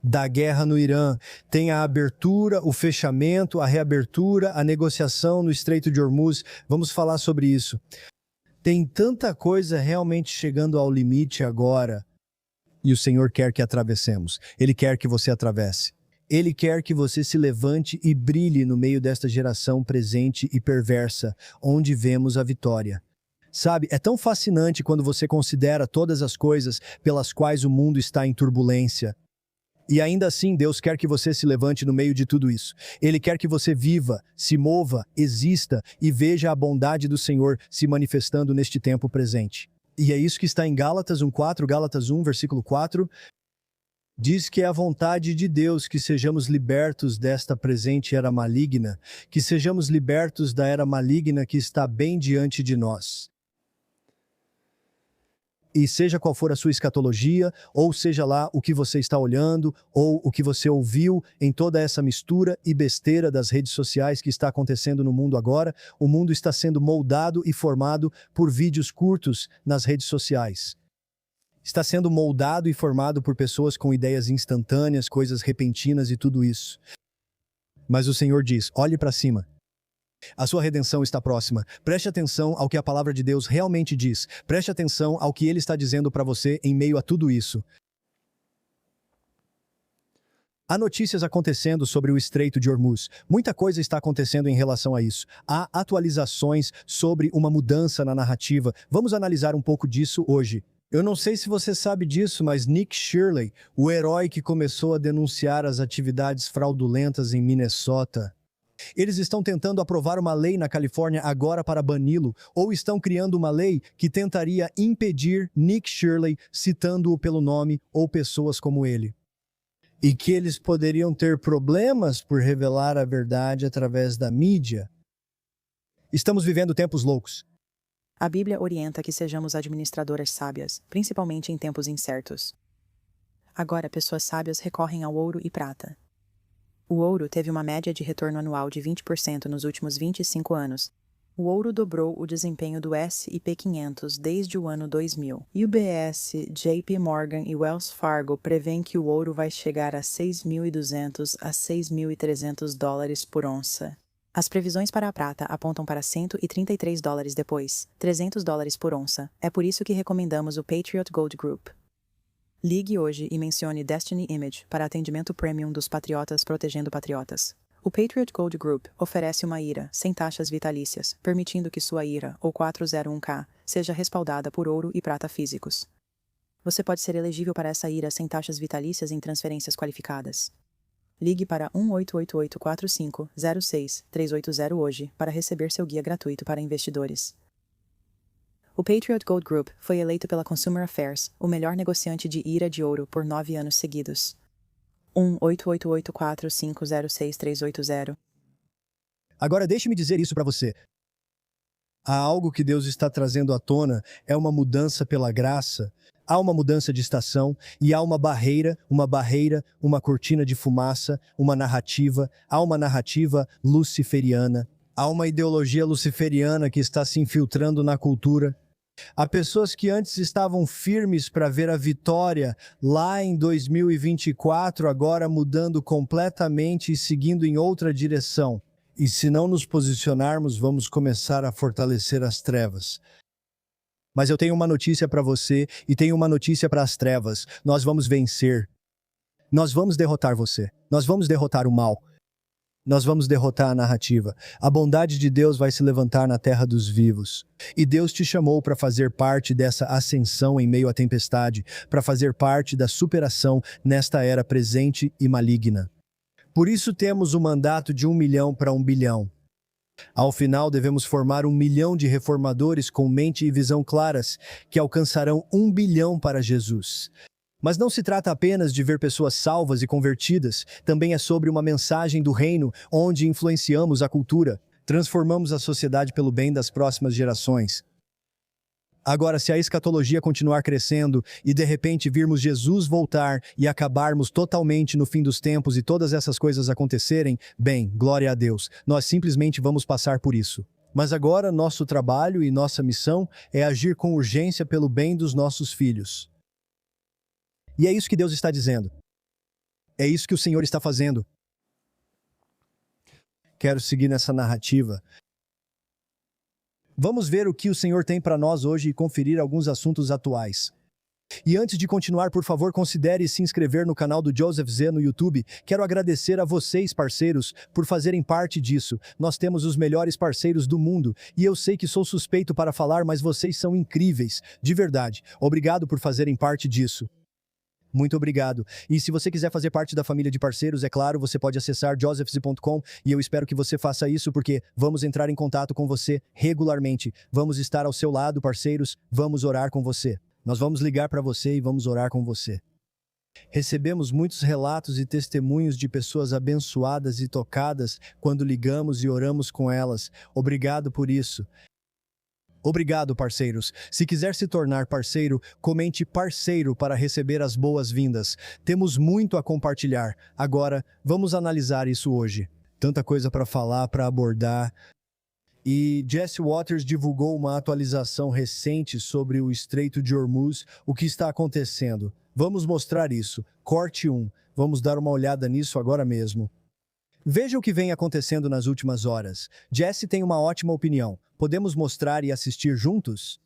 da guerra no Irã, tem a abertura, o fechamento, a reabertura, a negociação no Estreito de Hormuz. Vamos falar sobre isso. Tem tanta coisa realmente chegando ao limite agora. E o Senhor quer que atravessemos. Ele quer que você atravesse. Ele quer que você se levante e brilhe no meio desta geração presente e perversa, onde vemos a vitória. Sabe, é tão fascinante quando você considera todas as coisas pelas quais o mundo está em turbulência. E ainda assim, Deus quer que você se levante no meio de tudo isso. Ele quer que você viva, se mova, exista e veja a bondade do Senhor se manifestando neste tempo presente. E é isso que está em Gálatas 1:4, Gálatas 1, versículo 4. Diz que é a vontade de Deus que sejamos libertos desta presente era maligna, que sejamos libertos da era maligna que está bem diante de nós. E seja qual for a sua escatologia, ou seja lá o que você está olhando, ou o que você ouviu em toda essa mistura e besteira das redes sociais que está acontecendo no mundo agora, o mundo está sendo moldado e formado por vídeos curtos nas redes sociais. Está sendo moldado e formado por pessoas com ideias instantâneas, coisas repentinas e tudo isso. Mas o Senhor diz, olhe para cima. A sua redenção está próxima. Preste atenção ao que a palavra de Deus realmente diz. Preste atenção ao que Ele está dizendo para você em meio a tudo isso. Há notícias acontecendo sobre o Estreito de Hormuz. Muita coisa está acontecendo em relação a isso. Há atualizações sobre uma mudança na narrativa. Vamos analisar um pouco disso hoje. Eu não sei se você sabe disso, mas Nick Shirley, o herói que começou a denunciar as atividades fraudulentas em Minnesota, eles estão tentando aprovar uma lei na Califórnia agora para bani-lo, ou estão criando uma lei que tentaria impedir Nick Shirley, citando-o pelo nome ou pessoas como ele. E que eles poderiam ter problemas por revelar a verdade através da mídia. Estamos vivendo tempos loucos. A Bíblia orienta que sejamos administradoras sábias, principalmente em tempos incertos. Agora, pessoas sábias recorrem ao ouro e prata. O ouro teve uma média de retorno anual de 20% nos últimos 25 anos. O ouro dobrou o desempenho do S&P 500 desde o ano 2000. UBS, JP Morgan e Wells Fargo prevêem que o ouro vai chegar a 6.200 a 6.300 dólares por onça. As previsões para a prata apontam para 133 dólares depois, 300 dólares por onça. É por isso que recomendamos o Patriot Gold Group. Ligue hoje e mencione Destiny Image para atendimento premium dos patriotas protegendo patriotas. O Patriot Gold Group oferece uma IRA sem taxas vitalícias, permitindo que sua IRA, ou 401k, seja respaldada por ouro e prata físicos. Você pode ser elegível para essa IRA sem taxas vitalícias em transferências qualificadas. Ligue para 1-888-45-06-380 hoje para receber seu guia gratuito para investidores. O Patriot Gold Group foi eleito pela Consumer Affairs o melhor negociante de IRA de ouro por 9 anos seguidos. 1-888-45-06-380. Agora deixe-me dizer isso para você. Há algo que Deus está trazendo à tona, é uma mudança pela graça. Há uma mudança de estação e há uma barreira, uma cortina de fumaça, uma narrativa. Há uma narrativa luciferiana. Há uma ideologia luciferiana que está se infiltrando na cultura. Há pessoas que antes estavam firmes para ver a vitória lá em 2024, agora mudando completamente e seguindo em outra direção. E se não nos posicionarmos, vamos começar a fortalecer as trevas. Mas eu tenho uma notícia para você e tenho uma notícia para as trevas. Nós vamos vencer. Nós vamos derrotar você. Nós vamos derrotar o mal. Nós vamos derrotar a narrativa. A bondade de Deus vai se levantar na terra dos vivos. E Deus te chamou para fazer parte dessa ascensão em meio à tempestade, para fazer parte da superação nesta era presente e maligna. Por isso temos o mandato de 1 milhão para 1 bilhão. Ao final, devemos formar 1 milhão de reformadores com mente e visão claras, que alcançarão 1 bilhão para Jesus. Mas não se trata apenas de ver pessoas salvas e convertidas, também é sobre uma mensagem do reino, onde influenciamos a cultura, transformamos a sociedade pelo bem das próximas gerações. Agora, se a escatologia continuar crescendo e de repente virmos Jesus voltar e acabarmos totalmente no fim dos tempos e todas essas coisas acontecerem, bem, glória a Deus, nós simplesmente vamos passar por isso. Mas agora nosso trabalho e nossa missão é agir com urgência pelo bem dos nossos filhos. E é isso que Deus está dizendo. É isso que o Senhor está fazendo. Quero seguir nessa narrativa. Vamos ver o que o Senhor tem para nós hoje e conferir alguns assuntos atuais. E antes de continuar, por favor, considere se inscrever no canal do Joseph Z no YouTube. Quero agradecer a vocês, parceiros, por fazerem parte disso. Nós temos os melhores parceiros do mundo, e eu sei que sou suspeito para falar, mas vocês são incríveis, de verdade. Obrigado por fazerem parte disso. Muito obrigado. E se você quiser fazer parte da família de parceiros, é claro, você pode acessar josephz.com e eu espero que você faça isso porque vamos entrar em contato com você regularmente. Vamos estar ao seu lado, parceiros. Vamos orar com você. Nós vamos ligar para você e vamos orar com você. Recebemos muitos relatos e testemunhos de pessoas abençoadas e tocadas quando ligamos e oramos com elas. Obrigado por isso. Obrigado, parceiros. Se quiser se tornar parceiro, comente parceiro para receber as boas-vindas. Temos muito a compartilhar. Agora, vamos analisar isso hoje. Tanta coisa para falar, para abordar. E Jesse Waters divulgou uma atualização recente sobre o Estreito de Hormuz, o que está acontecendo. Vamos mostrar isso. Corte 1. Vamos dar uma olhada nisso agora mesmo. Veja o que vem acontecendo nas últimas horas. Jesse tem uma ótima opinião. Podemos mostrar e assistir juntos?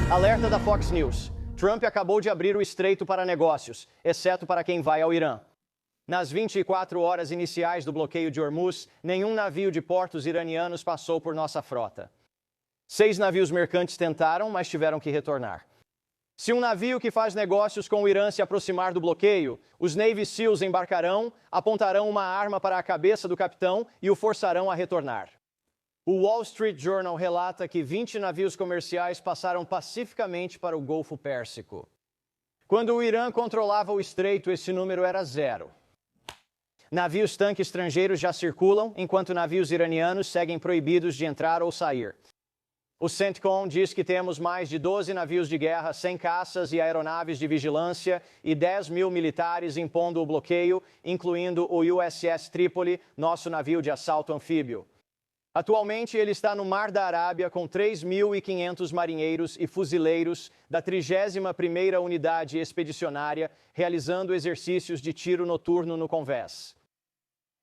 Alerta da Fox News. Trump acabou de abrir o estreito para negócios, exceto para quem vai ao Irã. Nas 24 horas iniciais do bloqueio de Hormuz, nenhum navio de portos iranianos passou por nossa frota. 6 navios mercantes tentaram, mas tiveram que retornar. Se um navio que faz negócios com o Irã se aproximar do bloqueio, os Navy SEALs embarcarão, apontarão uma arma para a cabeça do capitão e o forçarão a retornar. O Wall Street Journal relata que 20 navios comerciais passaram pacificamente para o Golfo Pérsico. Quando o Irã controlava o estreito, esse número era 0. Navios-tanque estrangeiros já circulam, enquanto navios iranianos seguem proibidos de entrar ou sair. O CENTCOM diz que temos mais de 12 navios de guerra, 100 caças e aeronaves de vigilância e 10 mil militares impondo o bloqueio, incluindo o USS Trípoli, nosso navio de assalto anfíbio. Atualmente, ele está no Mar da Arábia com 3.500 marinheiros e fuzileiros da 31ª Unidade Expedicionária, realizando exercícios de tiro noturno no convés.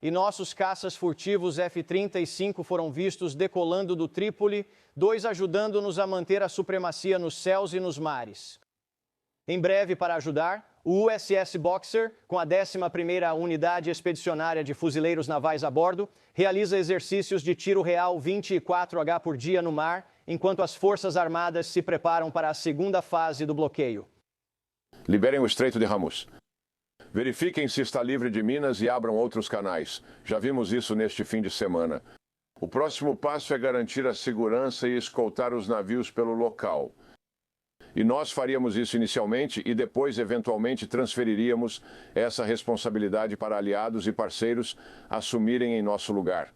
E nossos caças furtivos F-35 foram vistos decolando do Trípoli, 2 ajudando-nos a manter a supremacia nos céus e nos mares. Em breve, para ajudar, o USS Boxer, com a 11ª Unidade Expedicionária de Fuzileiros Navais a bordo, realiza exercícios de tiro real 24H por dia no mar, enquanto as Forças Armadas se preparam para a segunda fase do bloqueio. Liberem o Estreito de Hormuz. Verifiquem se está livre de minas e abram outros canais. Já vimos isso neste fim de semana. O próximo passo é garantir a segurança e escoltar os navios pelo local. E nós faríamos isso inicialmente e depois, eventualmente, transferiríamos essa responsabilidade para aliados e parceiros assumirem em nosso lugar.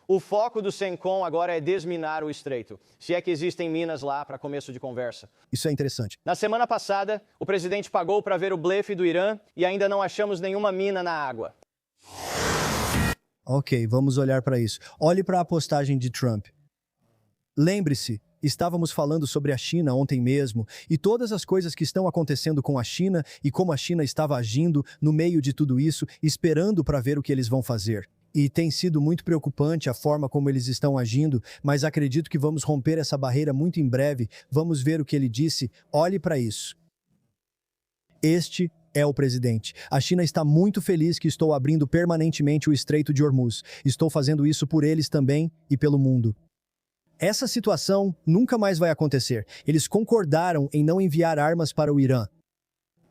O foco do CENTCOM agora é desminar o estreito, se é que existem minas lá para começo de conversa. Isso é interessante. Na semana passada, o presidente pagou para ver o blefe do Irã e ainda não achamos nenhuma mina na água. Ok, vamos olhar para isso. Olhe para a postagem de Trump. Lembre-se, estávamos falando sobre a China ontem mesmo e todas as coisas que estão acontecendo com a China e como a China estava agindo no meio de tudo isso, esperando para ver o que eles vão fazer. E tem sido muito preocupante a forma como eles estão agindo, mas acredito que vamos romper essa barreira muito em breve. Vamos ver o que ele disse. Olhe para isso. Este é o presidente. A China está muito feliz que estou abrindo permanentemente o Estreito de Hormuz. Estou fazendo isso por eles também e pelo mundo. Essa situação nunca mais vai acontecer. Eles concordaram em não enviar armas para o Irã.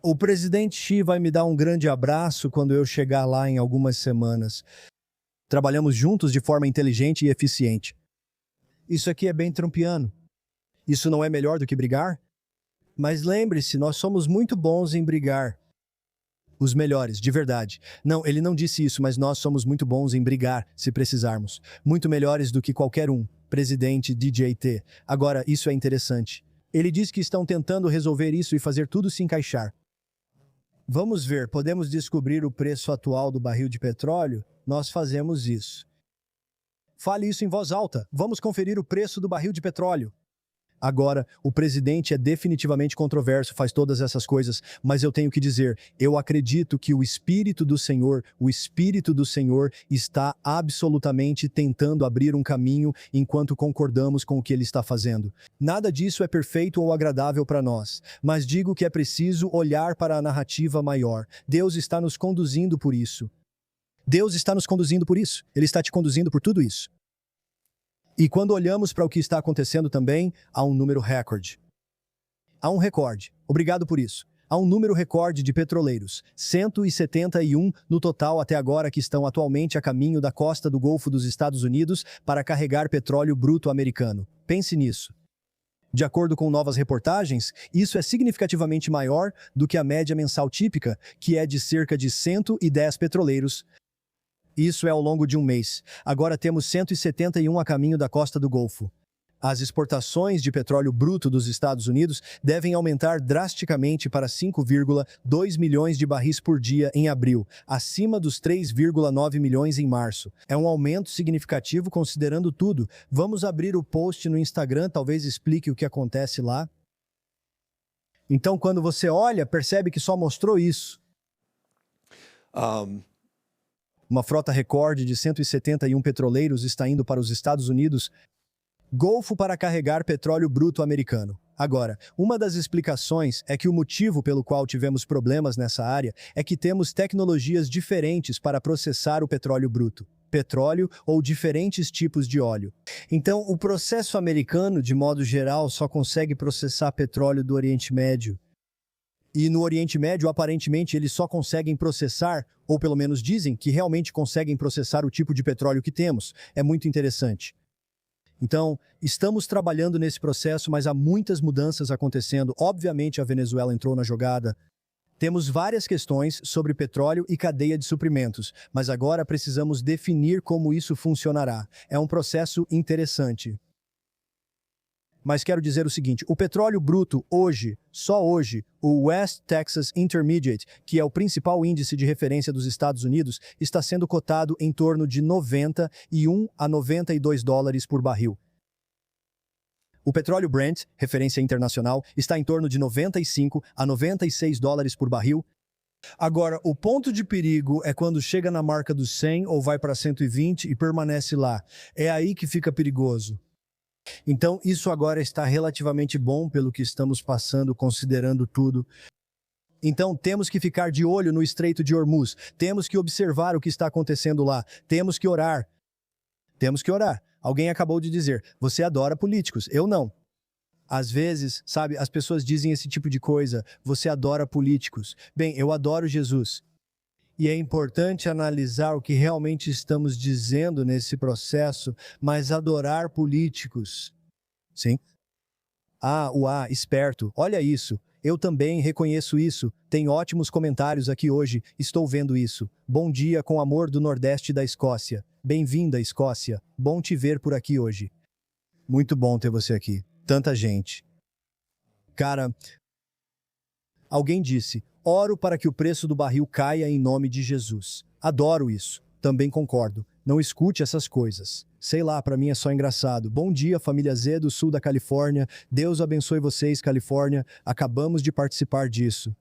O presidente Xi vai me dar um grande abraço quando eu chegar lá em algumas semanas. Trabalhamos juntos de forma inteligente e eficiente. Isso aqui é bem trumpiano. Isso não é melhor do que brigar? Mas lembre-se, nós somos muito bons em brigar. Os melhores, de verdade. Não, ele não disse isso, mas nós somos muito bons em brigar, se precisarmos. Muito melhores do que qualquer um. Presidente DJT. Agora, isso é interessante. Ele diz que estão tentando resolver isso e fazer tudo se encaixar. Vamos ver, podemos descobrir o preço atual do barril de petróleo? Nós fazemos isso. Fale isso em voz alta. Vamos conferir o preço do barril de petróleo. Agora, o presidente é definitivamente controverso, faz todas essas coisas, mas eu tenho que dizer, eu acredito que o Espírito do Senhor está absolutamente tentando abrir um caminho enquanto concordamos com o que ele está fazendo. Nada disso é perfeito ou agradável para nós, mas digo que é preciso olhar para a narrativa maior. Deus está nos conduzindo por isso. Deus está nos conduzindo por isso. Ele está te conduzindo por tudo isso. E quando olhamos para o que está acontecendo também, há um número recorde. Há um recorde. Obrigado por isso. Há um número recorde de petroleiros, 171 no total até agora que estão atualmente a caminho da costa do Golfo dos Estados Unidos para carregar petróleo bruto americano. Pense nisso. De acordo com novas reportagens, isso é significativamente maior do que a média mensal típica, que é de cerca de 110 petroleiros. Isso é ao longo de um mês. Agora temos 171 a caminho da costa do Golfo. As exportações de petróleo bruto dos Estados Unidos devem aumentar drasticamente para 5,2 milhões de barris por dia em abril, acima dos 3,9 milhões em março. É um aumento significativo considerando tudo. Vamos abrir o post no Instagram, talvez explique o que acontece lá. Então, quando você olha, percebe que só mostrou isso. Uma frota recorde de 171 petroleiros está indo para os Estados Unidos, Golfo para carregar petróleo bruto americano. Agora, uma das explicações é que o motivo pelo qual tivemos problemas nessa área é que temos tecnologias diferentes para processar o petróleo bruto, petróleo ou diferentes tipos de óleo. Então, o processo americano, de modo geral, só consegue processar petróleo do Oriente Médio. E no Oriente Médio, aparentemente, eles só conseguem processar, ou pelo menos dizem que realmente conseguem processar o tipo de petróleo que temos. É muito interessante. Então, estamos trabalhando nesse processo, mas há muitas mudanças acontecendo. Obviamente, a Venezuela entrou na jogada. Temos várias questões sobre petróleo e cadeia de suprimentos, mas agora precisamos definir como isso funcionará. É um processo interessante. Mas quero dizer o seguinte, o petróleo bruto hoje, só hoje, o West Texas Intermediate, que é o principal índice de referência dos Estados Unidos, está sendo cotado em torno de 91 a 92 dólares por barril. O petróleo Brent, referência internacional, está em torno de 95 a 96 dólares por barril. Agora, o ponto de perigo é quando chega na marca dos 100 ou vai para 120 e permanece lá. É aí que fica perigoso. Então, isso agora está relativamente bom pelo que estamos passando, considerando tudo. Então, temos que ficar de olho no Estreito de Hormuz. Temos que observar o que está acontecendo lá. Temos que orar. Temos que orar. Alguém acabou de dizer, você adora políticos. Eu não. Às vezes, sabe, as pessoas dizem esse tipo de coisa. Você adora políticos. Bem, eu adoro Jesus. E é importante analisar o que realmente estamos dizendo nesse processo, mas adorar políticos. Sim? Esperto. Olha isso. Eu também reconheço isso. Tem ótimos comentários aqui hoje. Estou vendo isso. Bom dia com amor do Nordeste da Escócia. Bem-vinda, Escócia. Bom te ver por aqui hoje. Muito bom ter você aqui. Tanta gente. Cara, alguém disse, oro para que o preço do barril caia em nome de Jesus. Adoro isso. Também concordo. Não escute essas coisas. Sei lá, para mim é só engraçado. Bom dia, família Z do sul da Califórnia. Deus abençoe vocês, Califórnia. Acabamos de participar disso.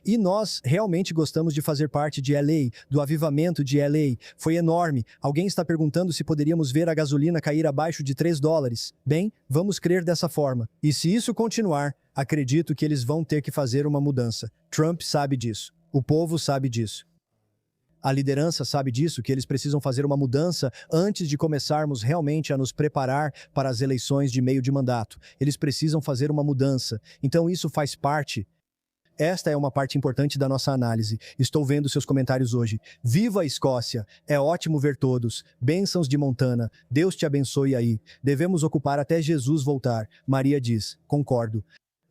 E nós realmente gostamos de fazer parte de LA, do avivamento de LA. Foi enorme. Alguém está perguntando se poderíamos ver a gasolina cair abaixo de 3 dólares. Bem, vamos crer dessa forma. E se isso continuar, acredito que eles vão ter que fazer uma mudança. Trump sabe disso. O povo sabe disso. A liderança sabe disso, que eles precisam fazer uma mudança antes de começarmos realmente a nos preparar para as eleições de meio de mandato. Eles precisam fazer uma mudança. Então isso faz parte. Esta é uma parte importante da nossa análise. Estou vendo seus comentários hoje. Viva a Escócia! É ótimo ver todos. Bênçãos de Montana. Deus te abençoe aí. Devemos ocupar até Jesus voltar. Maria diz. Concordo.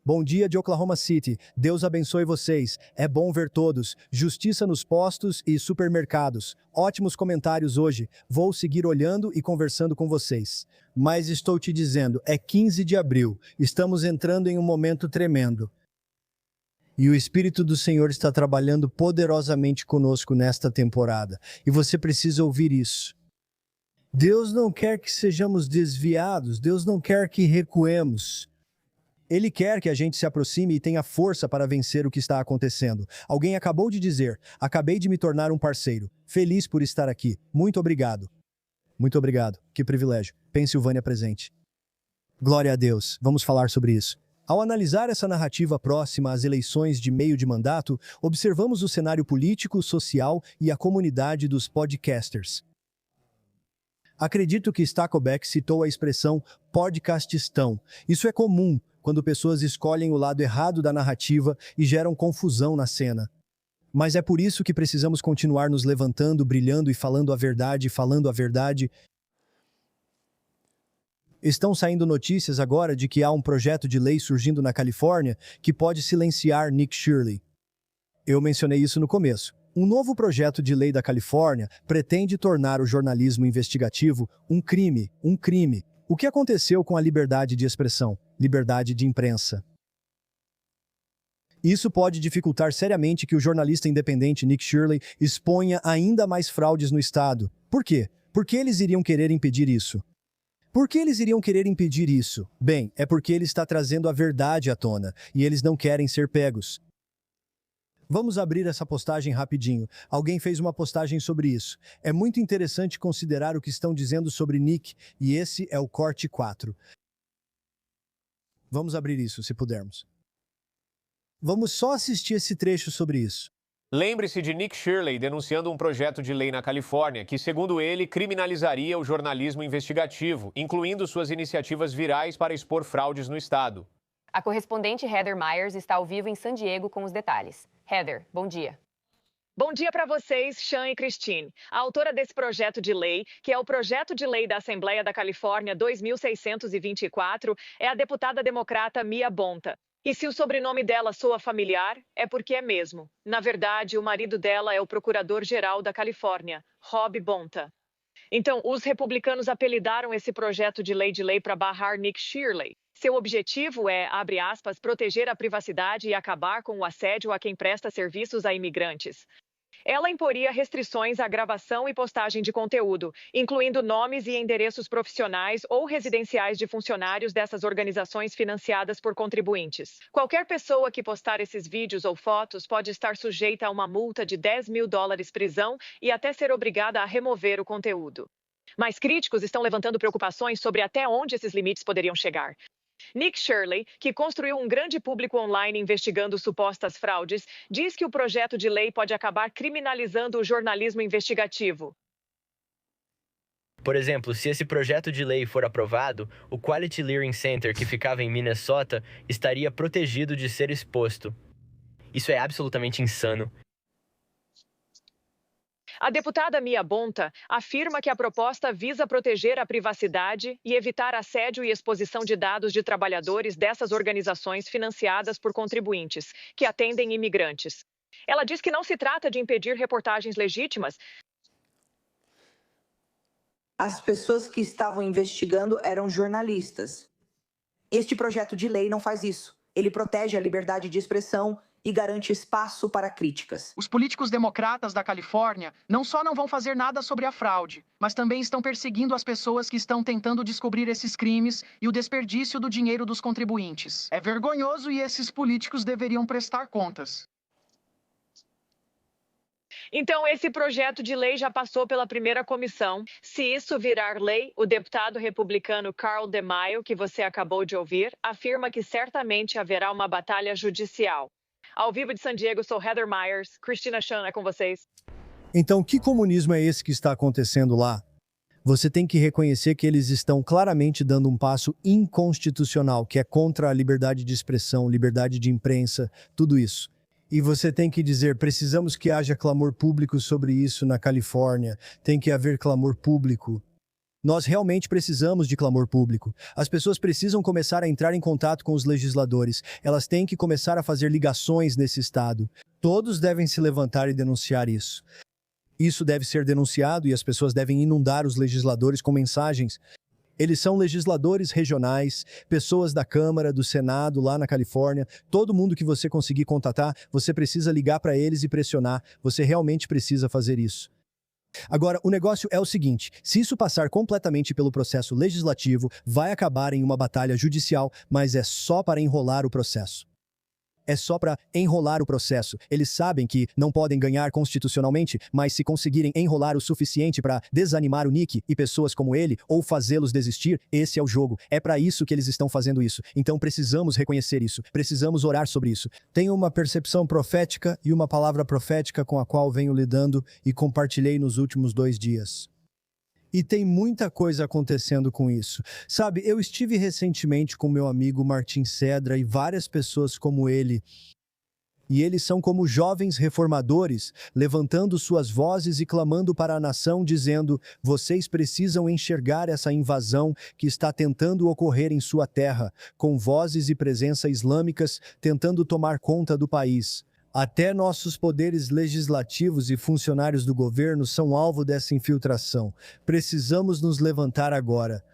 Bom dia de Oklahoma City. Deus abençoe vocês. É bom ver todos. Justiça nos postos e supermercados. Ótimos comentários hoje. Vou seguir olhando e conversando com vocês. Mas estou te dizendo, é 15 de abril. Estamos entrando em um momento tremendo. E o Espírito do Senhor está trabalhando poderosamente conosco nesta temporada. E você precisa ouvir isso. Deus não quer que sejamos desviados. Deus não quer que recuemos. Ele quer que a gente se aproxime e tenha força para vencer o que está acontecendo. Alguém acabou de dizer: acabei de me tornar um parceiro. Feliz por estar aqui. Muito obrigado. Muito obrigado. Que privilégio. Pensilvânia presente. Glória a Deus. Vamos falar sobre isso. Ao analisar essa narrativa próxima às eleições de meio de mandato, observamos o cenário político, social e a comunidade dos podcasters. Acredito que Stakelbeck citou a expressão podcastistão. Isso é comum quando pessoas escolhem o lado errado da narrativa e geram confusão na cena. Mas é por isso que precisamos continuar nos levantando, brilhando e falando a verdade, Estão saindo notícias agora de que há um projeto de lei surgindo na Califórnia que pode silenciar Nick Shirley. Eu mencionei isso no começo. Um novo projeto de lei da Califórnia pretende tornar o jornalismo investigativo um crime. O que aconteceu com a liberdade de expressão, liberdade de imprensa? Isso pode dificultar seriamente que o jornalista independente Nick Shirley exponha ainda mais fraudes no estado. Por quê? Por que eles iriam querer impedir isso? Por que eles iriam querer impedir isso? Bem, é porque ele está trazendo a verdade à tona, e eles não querem ser pegos. Vamos abrir essa postagem rapidinho. Alguém fez uma postagem sobre isso. É muito interessante considerar o que estão dizendo sobre Nick, e esse é o corte 4. Vamos abrir isso, se pudermos. Vamos só assistir esse trecho sobre isso. Lembre-se de Nick Shirley denunciando um projeto de lei na Califórnia que, segundo ele, criminalizaria o jornalismo investigativo, incluindo suas iniciativas virais para expor fraudes no estado. A correspondente Heather Myers está ao vivo em San Diego com os detalhes. Heather, bom dia. Bom dia para vocês, Sean e Christine. A autora desse projeto de lei, que é o Projeto de Lei da Assembleia da Califórnia 2624, é a deputada democrata Mia Bonta. E se o sobrenome dela soa familiar, é porque é mesmo. Na verdade, o marido dela é o procurador-geral da Califórnia, Rob Bonta. Então, os republicanos apelidaram esse projeto de lei para barrar Nick Shirley. Seu objetivo é, abre aspas, proteger a privacidade e acabar com o assédio a quem presta serviços a imigrantes. Ela imporia restrições à gravação e postagem de conteúdo, incluindo nomes e endereços profissionais ou residenciais de funcionários dessas organizações financiadas por contribuintes. Qualquer pessoa que postar esses vídeos ou fotos pode estar sujeita a uma multa de $10.000, prisão e até ser obrigada a remover o conteúdo. Mas críticos estão levantando preocupações sobre até onde esses limites poderiam chegar. Nick Shirley, que construiu um grande público online investigando supostas fraudes, diz que o projeto de lei pode acabar criminalizando o jornalismo investigativo. Por exemplo, se esse projeto de lei for aprovado, o Quality Learning Center, que ficava em Minnesota, estaria protegido de ser exposto. Isso é absolutamente insano. A deputada Mia Bonta afirma que a proposta visa proteger a privacidade e evitar assédio e exposição de dados de trabalhadores dessas organizações financiadas por contribuintes, que atendem imigrantes. Ela diz que não se trata de impedir reportagens legítimas. As pessoas que estavam investigando eram jornalistas. Este projeto de lei não faz isso. Ele protege a liberdade de expressão e garante espaço para críticas. Os políticos democratas da Califórnia não só não vão fazer nada sobre a fraude, mas também estão perseguindo as pessoas que estão tentando descobrir esses crimes e o desperdício do dinheiro dos contribuintes. É vergonhoso e esses políticos deveriam prestar contas. Então, esse projeto de lei já passou pela primeira comissão. Se isso virar lei, o deputado republicano Carl DeMaio, que você acabou de ouvir, afirma que certamente haverá uma batalha judicial. Ao vivo de San Diego, sou Heather Myers. Cristina Chan é com vocês. Então, que comunismo é esse que está acontecendo lá? Você tem que reconhecer que eles estão claramente dando um passo inconstitucional, que é contra a liberdade de expressão, liberdade de imprensa, tudo isso. E você tem que dizer, precisamos que haja clamor público sobre isso na Califórnia. Tem que haver clamor público. Nós realmente precisamos de clamor público. As pessoas precisam começar a entrar em contato com os legisladores. Elas têm que começar a fazer ligações nesse estado. Todos devem se levantar e denunciar isso. Isso deve ser denunciado e as pessoas devem inundar os legisladores com mensagens. Eles são legisladores regionais, pessoas da Câmara, do Senado, lá na Califórnia. Todo mundo que você conseguir contatar, você precisa ligar para eles e pressionar. Você realmente precisa fazer isso. Agora, o negócio é o seguinte: se isso passar completamente pelo processo legislativo, vai acabar em uma batalha judicial, mas é só para enrolar o processo. É só para enrolar o processo. Eles sabem que não podem ganhar constitucionalmente, mas se conseguirem enrolar o suficiente para desanimar o Nick e pessoas como ele, ou fazê-los desistir, esse é o jogo. É para isso que eles estão fazendo isso. Então precisamos reconhecer isso. Precisamos orar sobre isso. Tenho uma percepção profética e uma palavra profética com a qual venho lidando e compartilhei nos últimos 2 dias. E tem muita coisa acontecendo com isso. Sabe, eu estive recentemente com meu amigo Martin Cedra e várias pessoas como ele. E eles são como jovens reformadores, levantando suas vozes e clamando para a nação, dizendo: vocês precisam enxergar essa invasão que está tentando ocorrer em sua terra, com vozes e presença islâmicas tentando tomar conta do país. Até nossos poderes legislativos e funcionários do governo são alvo dessa infiltração. Precisamos nos levantar agora.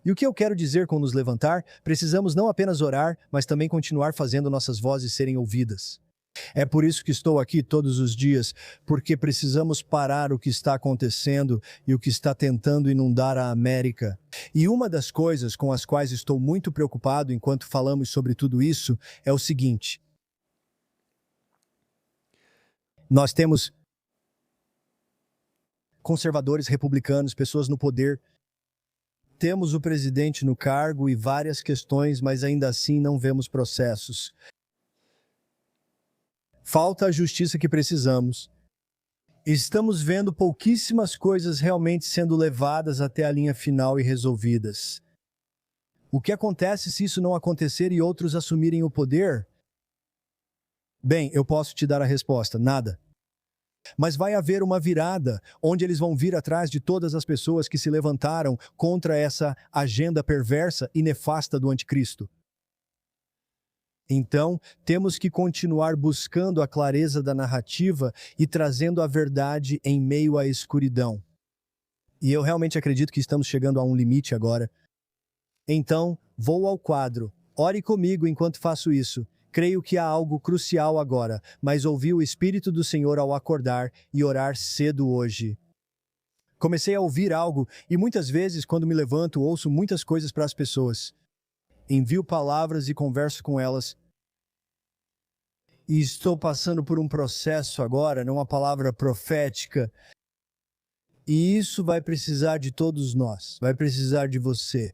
E o que eu quero dizer com nos levantar? Precisamos não apenas orar, mas também continuar fazendo nossas vozes serem ouvidas. É por isso que estou aqui todos os dias, porque precisamos parar o que está acontecendo e o que está tentando inundar a América. E uma das coisas com as quais estou muito preocupado enquanto falamos sobre tudo isso é o seguinte: nós temos conservadores, republicanos, pessoas no poder. Temos o presidente no cargo e várias questões, mas ainda assim não vemos processos. Falta a justiça que precisamos. Estamos vendo pouquíssimas coisas realmente sendo levadas até a linha final e resolvidas. O que acontece se isso não acontecer e outros assumirem o poder? Bem, eu posso te dar a resposta: nada. Mas vai haver uma virada, onde eles vão vir atrás de todas as pessoas que se levantaram contra essa agenda perversa e nefasta do anticristo. Então, temos que continuar buscando a clareza da narrativa e trazendo a verdade em meio à escuridão. E eu realmente acredito que estamos chegando a um limite agora. Então, vou ao quadro. Ore comigo enquanto faço isso. Creio que há algo crucial agora, mas ouvi o Espírito do Senhor ao acordar e orar cedo hoje. Comecei a ouvir algo e muitas vezes, quando me levanto, ouço muitas coisas para as pessoas. Envio palavras e converso com elas. E estou passando por um processo agora, não uma palavra profética. E isso vai precisar de todos nós, vai precisar de você.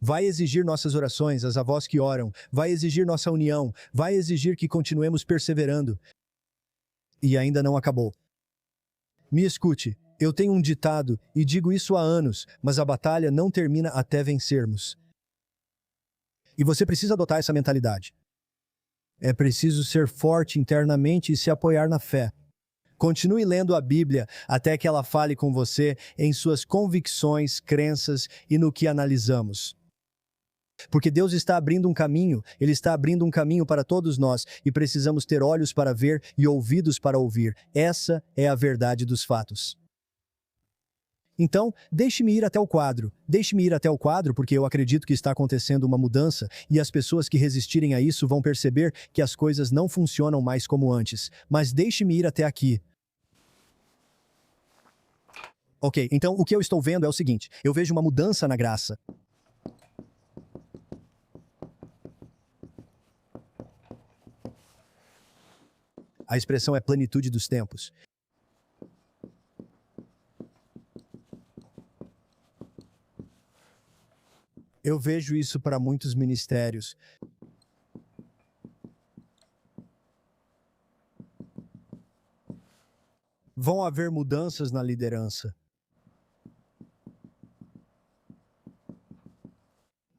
Vai exigir nossas orações, as avós que oram, vai exigir nossa união, vai exigir que continuemos perseverando. E ainda não acabou. Me escute, eu tenho um ditado e digo isso há anos, mas a batalha não termina até vencermos. E você precisa adotar essa mentalidade. É preciso ser forte internamente e se apoiar na fé. Continue lendo a Bíblia até que ela fale com você em suas convicções, crenças e no que analisamos. Porque Deus está abrindo um caminho, Ele está abrindo um caminho para todos nós e precisamos ter olhos para ver e ouvidos para ouvir. Essa é a verdade dos fatos. Então, deixe-me ir até o quadro. Deixe-me ir até o quadro porque eu acredito que está acontecendo uma mudança e as pessoas que resistirem a isso vão perceber que as coisas não funcionam mais como antes. Mas deixe-me ir até aqui. Ok, então o que eu estou vendo é o seguinte: eu vejo uma mudança na graça. A expressão é plenitude dos tempos. Eu vejo isso para muitos ministérios. Vão haver mudanças na liderança.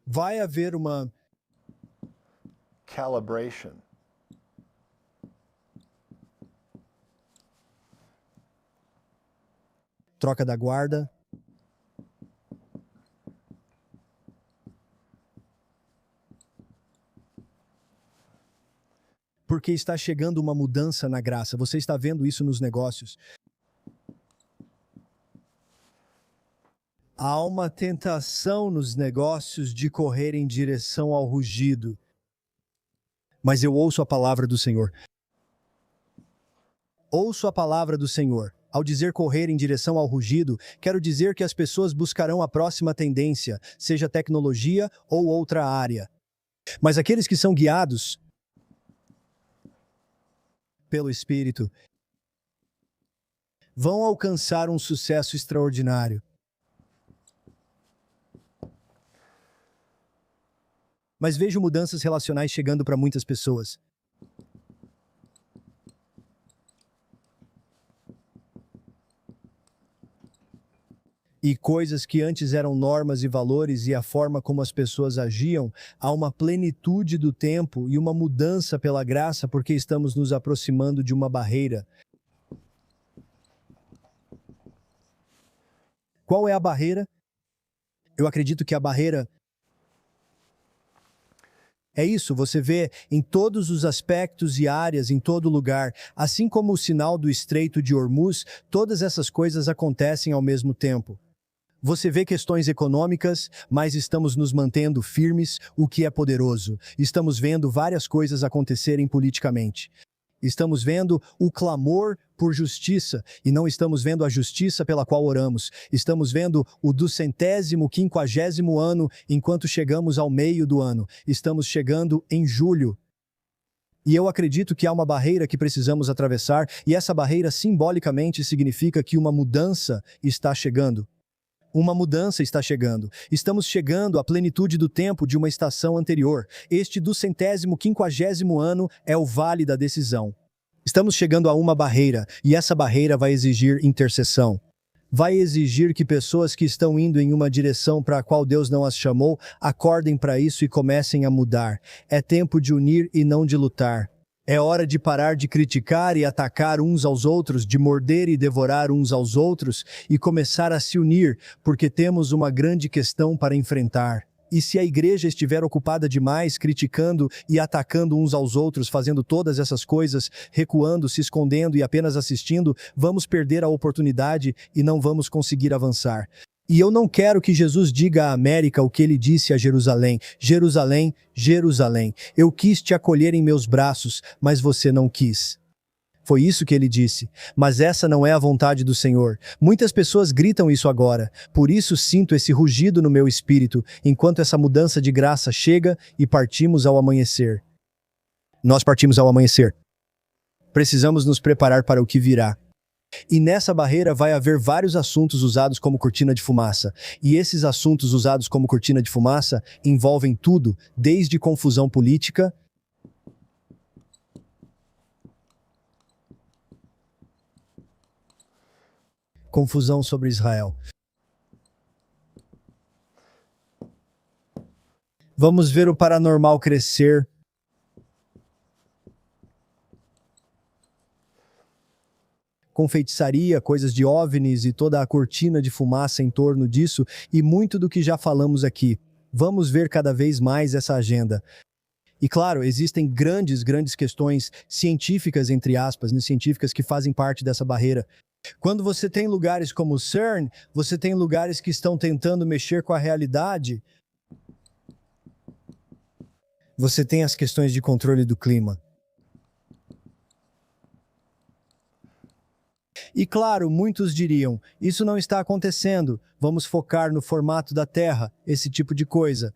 Vai haver uma calibration. Troca da guarda. Porque está chegando uma mudança na graça. Você está vendo isso nos negócios. Há uma tentação nos negócios de correr em direção ao rugido. Mas eu ouço a palavra do Senhor. Ouço a palavra do Senhor. Ao dizer correr em direção ao rugido, quero dizer que as pessoas buscarão a próxima tendência, seja tecnologia ou outra área. Mas aqueles que são guiados pelo Espírito vão alcançar um sucesso extraordinário. Mas vejo mudanças relacionais chegando para muitas pessoas. E coisas que antes eram normas e valores e a forma como as pessoas agiam, há uma plenitude do tempo e uma mudança pela graça porque estamos nos aproximando de uma barreira. Qual é a barreira? Eu acredito que a barreira é isso, você vê em todos os aspectos e áreas, em todo lugar, assim como o sinal do Estreito de Hormuz, todas essas coisas acontecem ao mesmo tempo. Você vê questões econômicas, mas estamos nos mantendo firmes, o que é poderoso. Estamos vendo várias coisas acontecerem politicamente. Estamos vendo o clamor por justiça, e não estamos vendo a justiça pela qual oramos. Estamos vendo o 250º ano, enquanto chegamos ao meio do ano. Estamos chegando em julho. E eu acredito que há uma barreira que precisamos atravessar, e essa barreira simbolicamente significa que uma mudança está chegando. Uma mudança está chegando. Estamos chegando à plenitude do tempo de uma estação anterior. Este 250º ano é o vale da decisão. Estamos chegando a uma barreira, e essa barreira vai exigir intercessão. Vai exigir que pessoas que estão indo em uma direção para a qual Deus não as chamou, acordem para isso e comecem a mudar. É tempo de unir e não de lutar. É hora de parar de criticar e atacar uns aos outros, de morder e devorar uns aos outros e começar a se unir, porque temos uma grande questão para enfrentar. E se a igreja estiver ocupada demais, criticando e atacando uns aos outros, fazendo todas essas coisas, recuando, se escondendo e apenas assistindo, vamos perder a oportunidade e não vamos conseguir avançar. E eu não quero que Jesus diga à América o que ele disse a Jerusalém: Jerusalém, Jerusalém, eu quis te acolher em meus braços, mas você não quis. Foi isso que ele disse. Mas essa não é a vontade do Senhor. Muitas pessoas gritam isso agora. Por isso sinto esse rugido no meu espírito, enquanto essa mudança de graça chega e partimos ao amanhecer. Nós partimos ao amanhecer. Precisamos nos preparar para o que virá. E nessa barreira vai haver vários assuntos usados como cortina de fumaça. E esses assuntos usados como cortina de fumaça envolvem tudo, desde confusão política, confusão sobre Israel. Vamos ver o paranormal crescer. Com feitiçaria, coisas de OVNIs e toda a cortina de fumaça em torno disso e muito do que já falamos aqui. Vamos ver cada vez mais essa agenda. E claro, existem grandes questões científicas, entre aspas, científicas que fazem parte dessa barreira. Quando você tem lugares como o CERN, você tem lugares que estão tentando mexer com a realidade. Você tem as questões de controle do clima. E claro, muitos diriam, isso não está acontecendo, vamos focar no formato da Terra, esse tipo de coisa.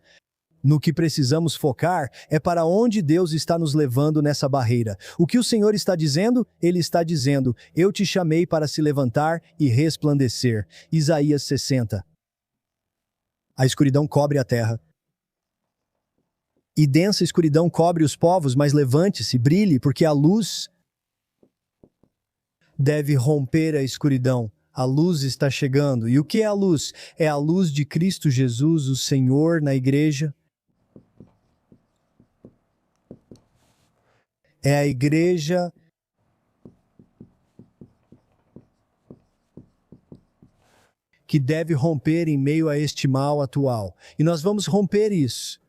No que precisamos focar é para onde Deus está nos levando nessa barreira. O que o Senhor está dizendo? Ele está dizendo, eu te chamei para se levantar e resplandecer. Isaías 60. A escuridão cobre a terra. E densa escuridão cobre os povos, mas levante-se, brilhe, porque a luz deve romper a escuridão. A luz está chegando. E o que é a luz? É a luz de Cristo Jesus, o Senhor, na igreja. É a igreja que deve romper em meio a este mal atual. E nós vamos romper isso.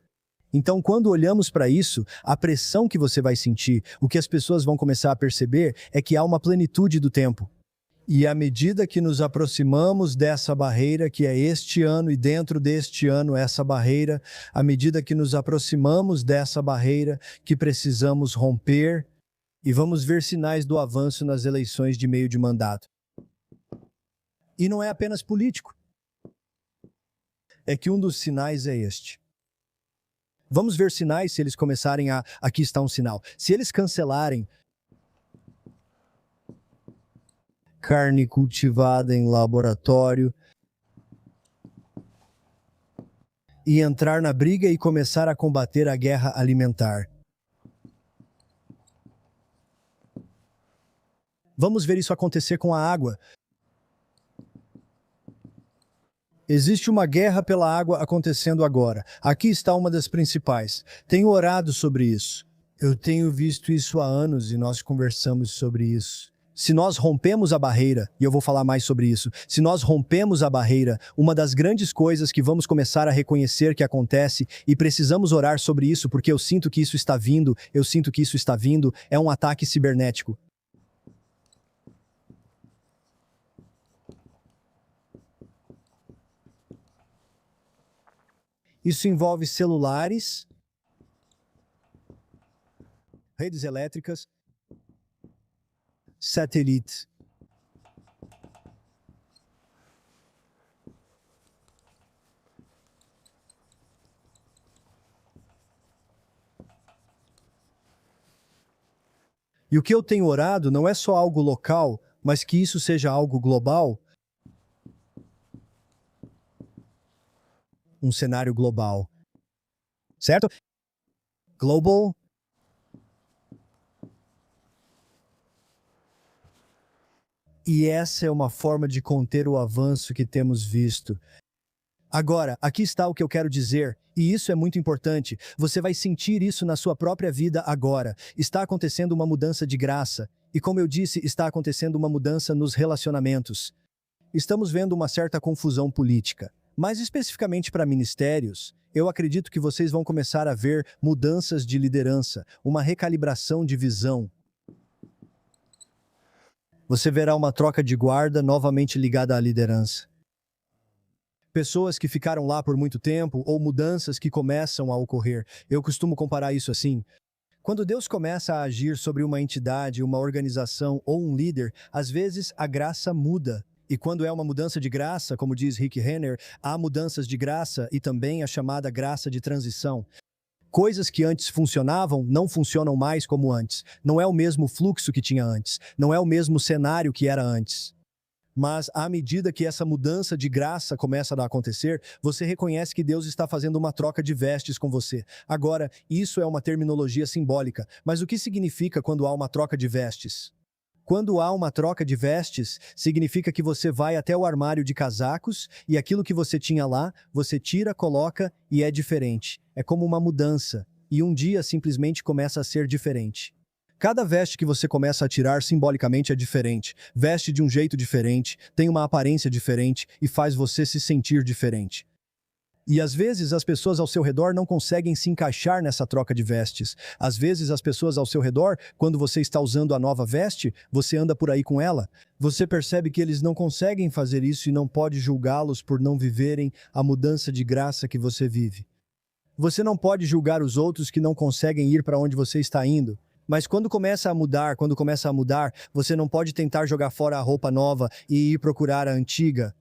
Então, quando olhamos para isso, a pressão que você vai sentir, o que as pessoas vão começar a perceber é que há uma plenitude do tempo. E à medida que nos aproximamos dessa barreira, que é este ano, e dentro deste ano essa barreira, à medida que nos aproximamos dessa barreira, que precisamos romper, e vamos ver sinais do avanço nas eleições de meio de mandato. E não é apenas político. É que um dos sinais é este. Vamos ver sinais se eles começarem a... Aqui está um sinal. Se eles cancelarem carne cultivada em laboratório e entrar na briga e começar a combater a guerra alimentar. Vamos ver isso acontecer com a água. Existe uma guerra pela água acontecendo agora. Aqui está uma das principais. Tenho orado sobre isso. Eu tenho visto isso há anos e nós conversamos sobre isso. Se nós rompemos a barreira, e eu vou falar mais sobre isso, se nós rompemos a barreira, uma das grandes coisas que vamos começar a reconhecer que acontece, e precisamos orar sobre isso porque eu sinto que isso está vindo, é um ataque cibernético. Isso envolve celulares, redes elétricas, satélites. E o que eu tenho orado não é só algo local, mas que isso seja algo global. Um cenário global. Certo? Global. E essa é uma forma de conter o avanço que temos visto. Agora, aqui está o que eu quero dizer, e isso é muito importante. Você vai sentir isso na sua própria vida agora. Está acontecendo uma mudança de graça. E como eu disse, está acontecendo uma mudança nos relacionamentos. Estamos vendo uma certa confusão política. Mais especificamente para ministérios, eu acredito que vocês vão começar a ver mudanças de liderança, uma recalibração de visão. Você verá uma troca de guarda novamente ligada à liderança. Pessoas que ficaram lá por muito tempo ou mudanças que começam a ocorrer. Eu costumo comparar isso assim. Quando Deus começa a agir sobre uma entidade, uma organização ou um líder, às vezes a graça muda. E quando é uma mudança de graça, como diz Rick Renner, há mudanças de graça e também a chamada graça de transição. Coisas que antes funcionavam não funcionam mais como antes. Não é o mesmo fluxo que tinha antes. Não é o mesmo cenário que era antes. Mas, à medida que essa mudança de graça começa a acontecer, você reconhece que Deus está fazendo uma troca de vestes com você. Agora, isso é uma terminologia simbólica. Mas o que significa quando há uma troca de vestes? Quando há uma troca de vestes, significa que você vai até o armário de casacos e aquilo que você tinha lá, você tira, coloca e é diferente. É como uma mudança. E um dia simplesmente começa a ser diferente. Cada veste que você começa a tirar simbolicamente é diferente. Veste de um jeito diferente, tem uma aparência diferente e faz você se sentir diferente. E às vezes as pessoas ao seu redor não conseguem se encaixar nessa troca de vestes. Às vezes as pessoas ao seu redor, quando você está usando a nova veste, você anda por aí com ela. Você percebe que eles não conseguem fazer isso e não pode julgá-los por não viverem a mudança de graça que você vive. Você não pode julgar os outros que não conseguem ir para onde você está indo. Mas quando começa a mudar, você não pode tentar jogar fora a roupa nova e ir procurar a antiga.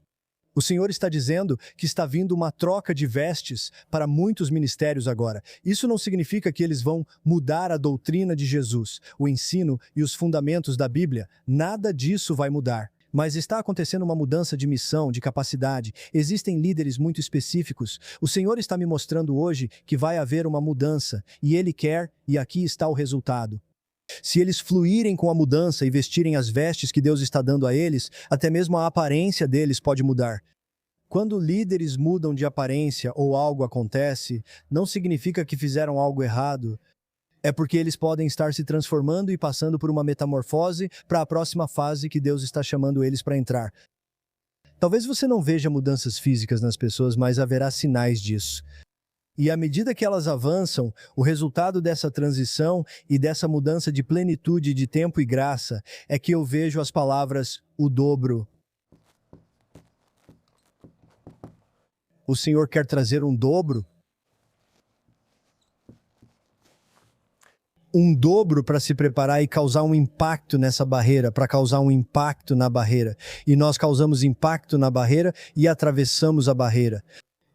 O Senhor está dizendo que está vindo uma troca de vestes para muitos ministérios agora. Isso não significa que eles vão mudar a doutrina de Jesus, o ensino e os fundamentos da Bíblia. Nada disso vai mudar. Mas está acontecendo uma mudança de missão, de capacidade. Existem líderes muito específicos. O Senhor está me mostrando hoje que vai haver uma mudança, e Ele quer, e aqui está o resultado. Se eles fluírem com a mudança e vestirem as vestes que Deus está dando a eles, até mesmo a aparência deles pode mudar. Quando líderes mudam de aparência ou algo acontece, não significa que fizeram algo errado. É porque eles podem estar se transformando e passando por uma metamorfose para a próxima fase que Deus está chamando eles para entrar. Talvez você não veja mudanças físicas nas pessoas, mas haverá sinais disso. E à medida que elas avançam, o resultado dessa transição e dessa mudança de plenitude de tempo e graça é que eu vejo as palavras o dobro. O Senhor quer trazer um dobro? um dobro para se preparar e causar um impacto nessa barreira, para causar um impacto na barreira. E nós causamos impacto na barreira e atravessamos a barreira.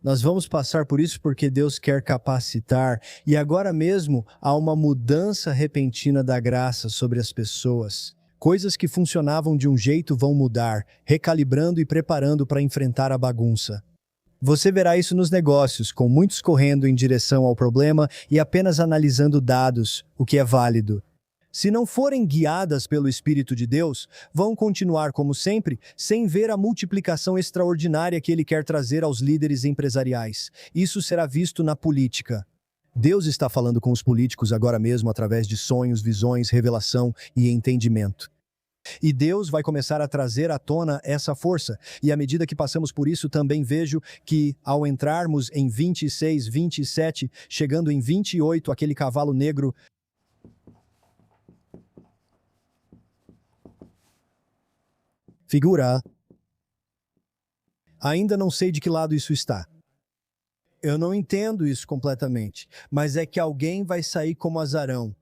Nós vamos passar por isso porque Deus quer capacitar. E agora mesmo há uma mudança repentina da graça sobre as pessoas. Coisas que funcionavam de um jeito vão mudar, recalibrando e preparando para enfrentar a bagunça. Você verá isso nos negócios, com muitos correndo em direção ao problema e apenas analisando dados, o que é válido. Se não forem guiadas pelo Espírito de Deus, vão continuar como sempre, sem ver a multiplicação extraordinária que Ele quer trazer aos líderes empresariais. Isso será visto na política. Deus está falando com os políticos agora mesmo através de sonhos, visões, revelação e entendimento. E Deus vai começar a trazer à tona essa força. E à medida que passamos por isso, também vejo que, ao entrarmos em 26, 27, chegando em 28, aquele cavalo negro figura. Ainda não sei de que lado isso está. Eu não entendo isso completamente, mas é que alguém vai sair como azarão.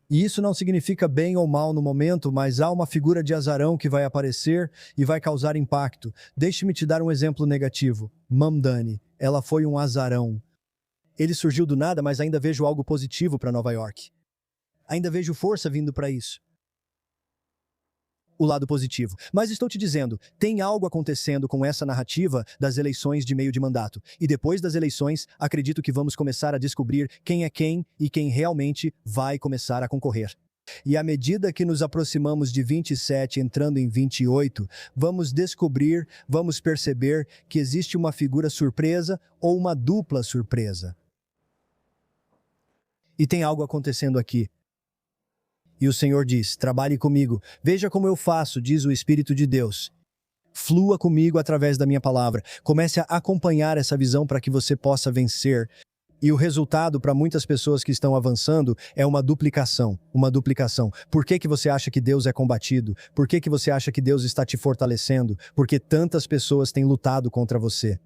E isso não significa bem ou mal no momento, mas há uma figura de azarão que vai aparecer e vai causar impacto. Deixe-me te dar um exemplo negativo. Mamdani, ela foi um azarão. Ele surgiu do nada, mas ainda vejo algo positivo para Nova York. Ainda vejo força vindo para isso. O lado positivo. Mas estou te dizendo, tem algo acontecendo com essa narrativa das eleições de meio de mandato. E depois das eleições, acredito que vamos começar a descobrir quem é quem e quem realmente vai começar a concorrer. E à medida que nos aproximamos de 27 entrando em 28, vamos descobrir, vamos perceber que existe uma figura surpresa ou uma dupla surpresa. E tem algo acontecendo aqui. E o Senhor diz, trabalhe comigo, veja como eu faço, diz o Espírito de Deus. Flua comigo através da minha palavra. Comece a acompanhar essa visão para que você possa vencer. E o resultado para muitas pessoas que estão avançando é uma duplicação, uma duplicação. Por que que você acha que Deus é combatido? Por que que você acha que Deus está te fortalecendo? Porque tantas pessoas têm lutado contra você.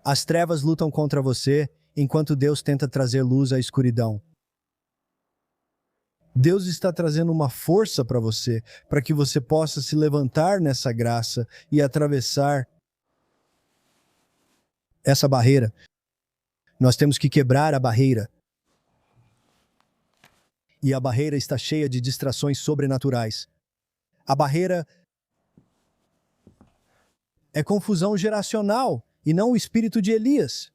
As trevas lutam contra você, enquanto Deus tenta trazer luz à escuridão. Deus está trazendo uma força para você, para que você possa se levantar nessa graça e atravessar essa barreira. Nós temos que quebrar a barreira. E a barreira está cheia de distrações sobrenaturais. A barreira é confusão geracional e não o espírito de Elias.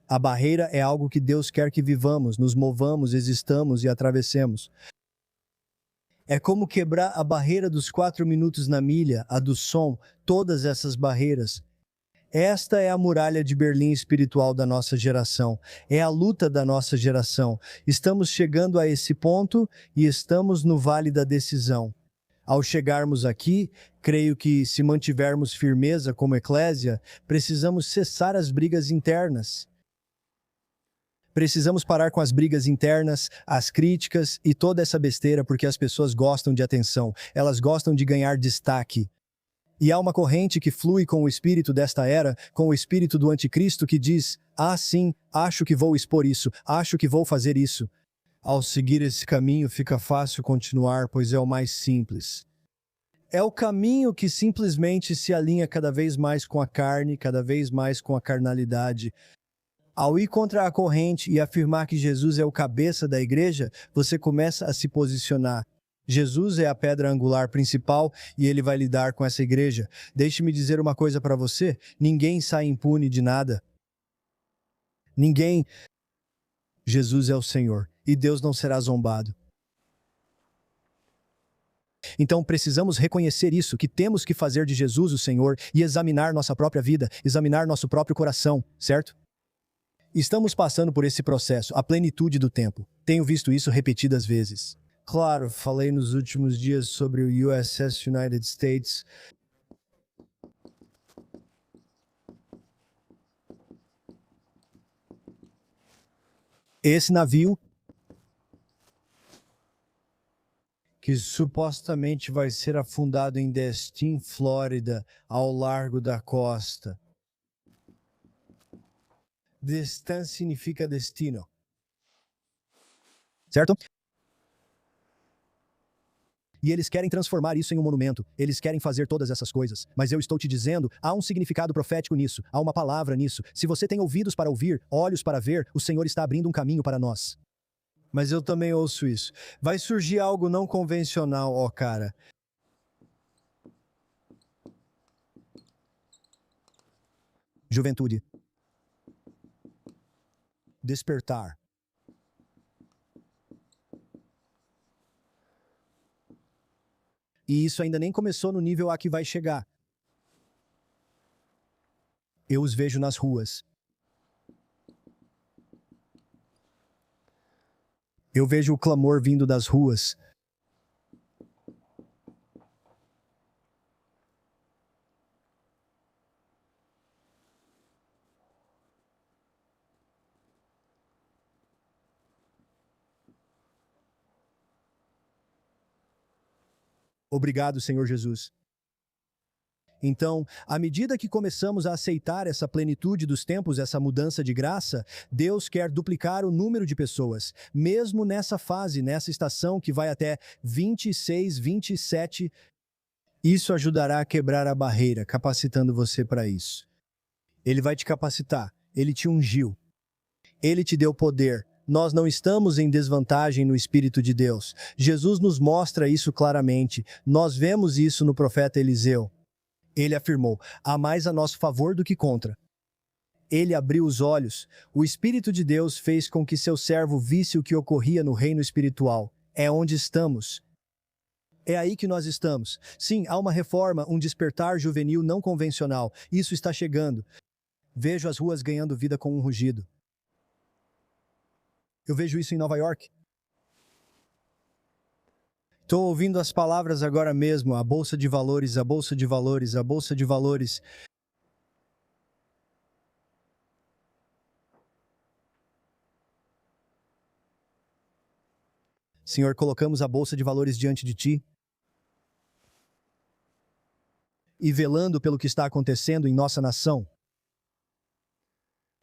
A barreira é algo que Deus quer que vivamos, nos movamos, existamos e atravessemos. É como quebrar a barreira dos 4 minutos na milha, a do som, todas essas barreiras. Esta é a muralha de Berlim espiritual da nossa geração. É a luta da nossa geração. Estamos chegando a esse ponto e estamos no vale da decisão. Ao chegarmos aqui, creio que, se mantivermos firmeza como eclésia, precisamos cessar as brigas internas. Precisamos parar com as brigas internas, as críticas e toda essa besteira porque as pessoas gostam de atenção, elas gostam de ganhar destaque. E há uma corrente que flui com o espírito desta era, com o espírito do anticristo que diz, sim, acho que vou expor isso, acho que vou fazer isso. Ao seguir esse caminho fica fácil continuar, pois é o mais simples. É o caminho que simplesmente se alinha cada vez mais com a carne, cada vez mais com a carnalidade. Ao ir contra a corrente e afirmar que Jesus é o cabeça da igreja, você começa a se posicionar. Jesus é a pedra angular principal e ele vai lidar com essa igreja. Deixe-me dizer uma coisa para você, ninguém sai impune de nada. Ninguém. Jesus é o Senhor e Deus não será zombado. Então precisamos reconhecer isso, que temos que fazer de Jesus o Senhor e examinar nossa própria vida, examinar nosso próprio coração, certo? Estamos passando por esse processo, a plenitude do tempo. Tenho visto isso repetidas vezes. Claro, falei nos últimos dias sobre o USS United States. Esse navio, que supostamente vai ser afundado em Destin, Flórida, ao largo da costa. Destin significa destino. certo? E eles querem transformar isso em um monumento. Eles querem fazer todas essas coisas. Mas eu estou te dizendo, há um significado profético nisso. Há uma palavra nisso. Se você tem ouvidos para ouvir, olhos para ver, o Senhor está abrindo um caminho para nós. Mas eu também ouço isso. Vai surgir algo não convencional, ó cara. Juventude. Despertar. E isso ainda nem começou no nível a que vai chegar. Eu os vejo nas ruas. Eu vejo o clamor vindo das ruas. Obrigado, Senhor Jesus. Então, à medida que começamos a aceitar essa plenitude dos tempos, essa mudança de graça, Deus quer duplicar o número de pessoas, mesmo nessa fase, nessa estação que vai até 26, 27. Isso ajudará a quebrar a barreira, capacitando você para isso. Ele vai te capacitar, ele te ungiu, ele te deu poder. Nós não estamos em desvantagem no Espírito de Deus. Jesus nos mostra isso claramente. Nós vemos isso no profeta Eliseu. Ele afirmou: há mais a nosso favor do que contra. Ele abriu os olhos. O Espírito de Deus fez com que seu servo visse o que ocorria no reino espiritual. É onde estamos. É aí que nós estamos. Sim, há uma reforma, um despertar juvenil não convencional. Isso está chegando. Vejo as ruas ganhando vida com um rugido. Eu vejo isso em Nova York. Estou ouvindo as palavras agora mesmo, a Bolsa de Valores, a Bolsa de Valores, a Bolsa de Valores. Senhor, colocamos a Bolsa de Valores diante de Ti e velando pelo que está acontecendo em nossa nação.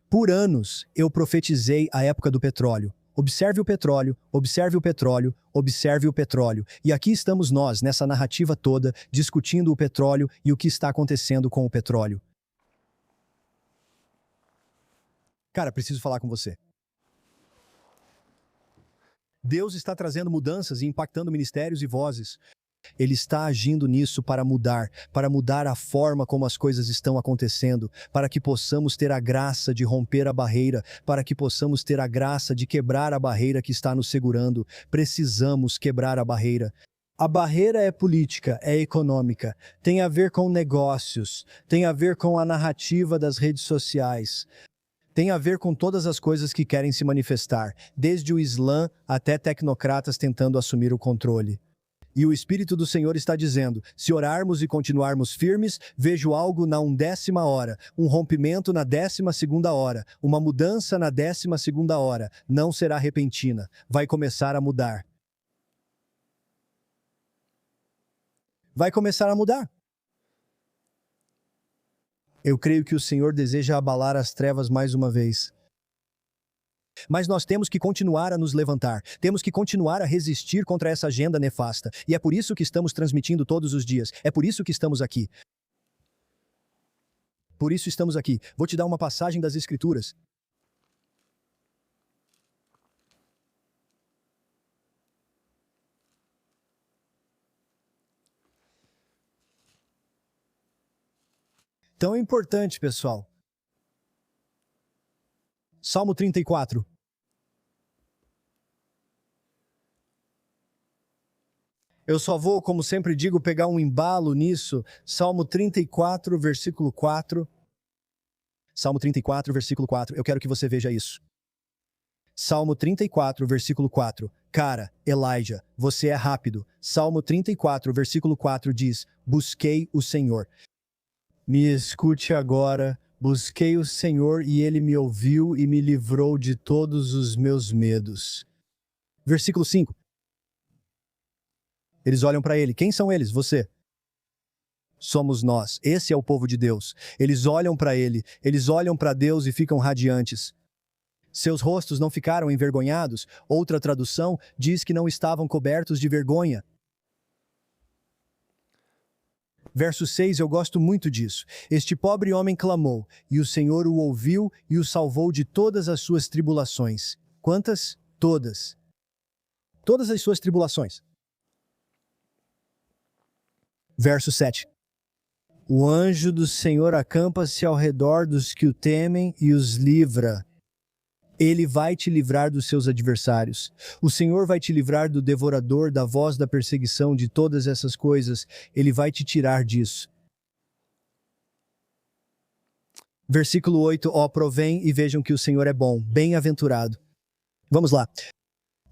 Por anos, eu profetizei a época do petróleo. Observe o petróleo, observe o petróleo, observe o petróleo. E aqui estamos nós, nessa narrativa toda, discutindo o petróleo e o que está acontecendo com o petróleo. Cara, preciso falar com você. Deus está trazendo mudanças e impactando ministérios e vozes. Ele está agindo nisso para mudar a forma como as coisas estão acontecendo, para que possamos ter a graça de romper a barreira, para que possamos ter a graça de quebrar a barreira que está nos segurando. Precisamos quebrar a barreira. A barreira é política, é econômica, tem a ver com negócios, tem a ver com a narrativa das redes sociais. Tem a ver com todas as coisas que querem se manifestar, desde o Islã até tecnocratas tentando assumir o controle. E o Espírito do Senhor está dizendo, se orarmos e continuarmos firmes, vejo algo na 1ª hora, um rompimento na 12ª hora, uma mudança na 12ª hora, não será repentina, vai começar a mudar. Vai começar a mudar. Eu creio que o Senhor deseja abalar as trevas mais uma vez. Mas nós temos que continuar a nos levantar, temos que continuar a resistir contra essa agenda nefasta, e é por isso que estamos transmitindo todos os dias, é por isso que estamos aqui. Por isso estamos aqui. Vou te dar uma passagem das Escrituras. Tão importante, pessoal. Salmo 34. Eu só vou, como sempre digo, pegar um embalo nisso. Salmo 34, versículo 4. Salmo 34, versículo 4. Eu quero que você veja isso. Salmo 34, versículo 4. Cara, Elijah, você é rápido. Salmo 34, versículo 4 diz: busquei o Senhor. Me escute agora. Busquei o Senhor e Ele me ouviu e me livrou de todos os meus medos. Versículo 5. Eles olham para Ele. Quem são eles? Você. Somos nós. Esse é o povo de Deus. Eles olham para Ele. Eles olham para Deus e ficam radiantes. Seus rostos não ficaram envergonhados. Outra tradução diz que não estavam cobertos de vergonha. Verso 6, eu gosto muito disso. Este pobre homem clamou, e o Senhor o ouviu e o salvou de todas as suas tribulações. Quantas? Todas. Todas as suas tribulações. Verso 7. O anjo do Senhor acampa-se ao redor dos que o temem e os livra. Ele vai te livrar dos seus adversários. O Senhor vai te livrar do devorador, da voz da perseguição, de todas essas coisas. Ele vai te tirar disso. Versículo 8. Ó, provém e vejam que o Senhor é bom, bem-aventurado. Vamos lá.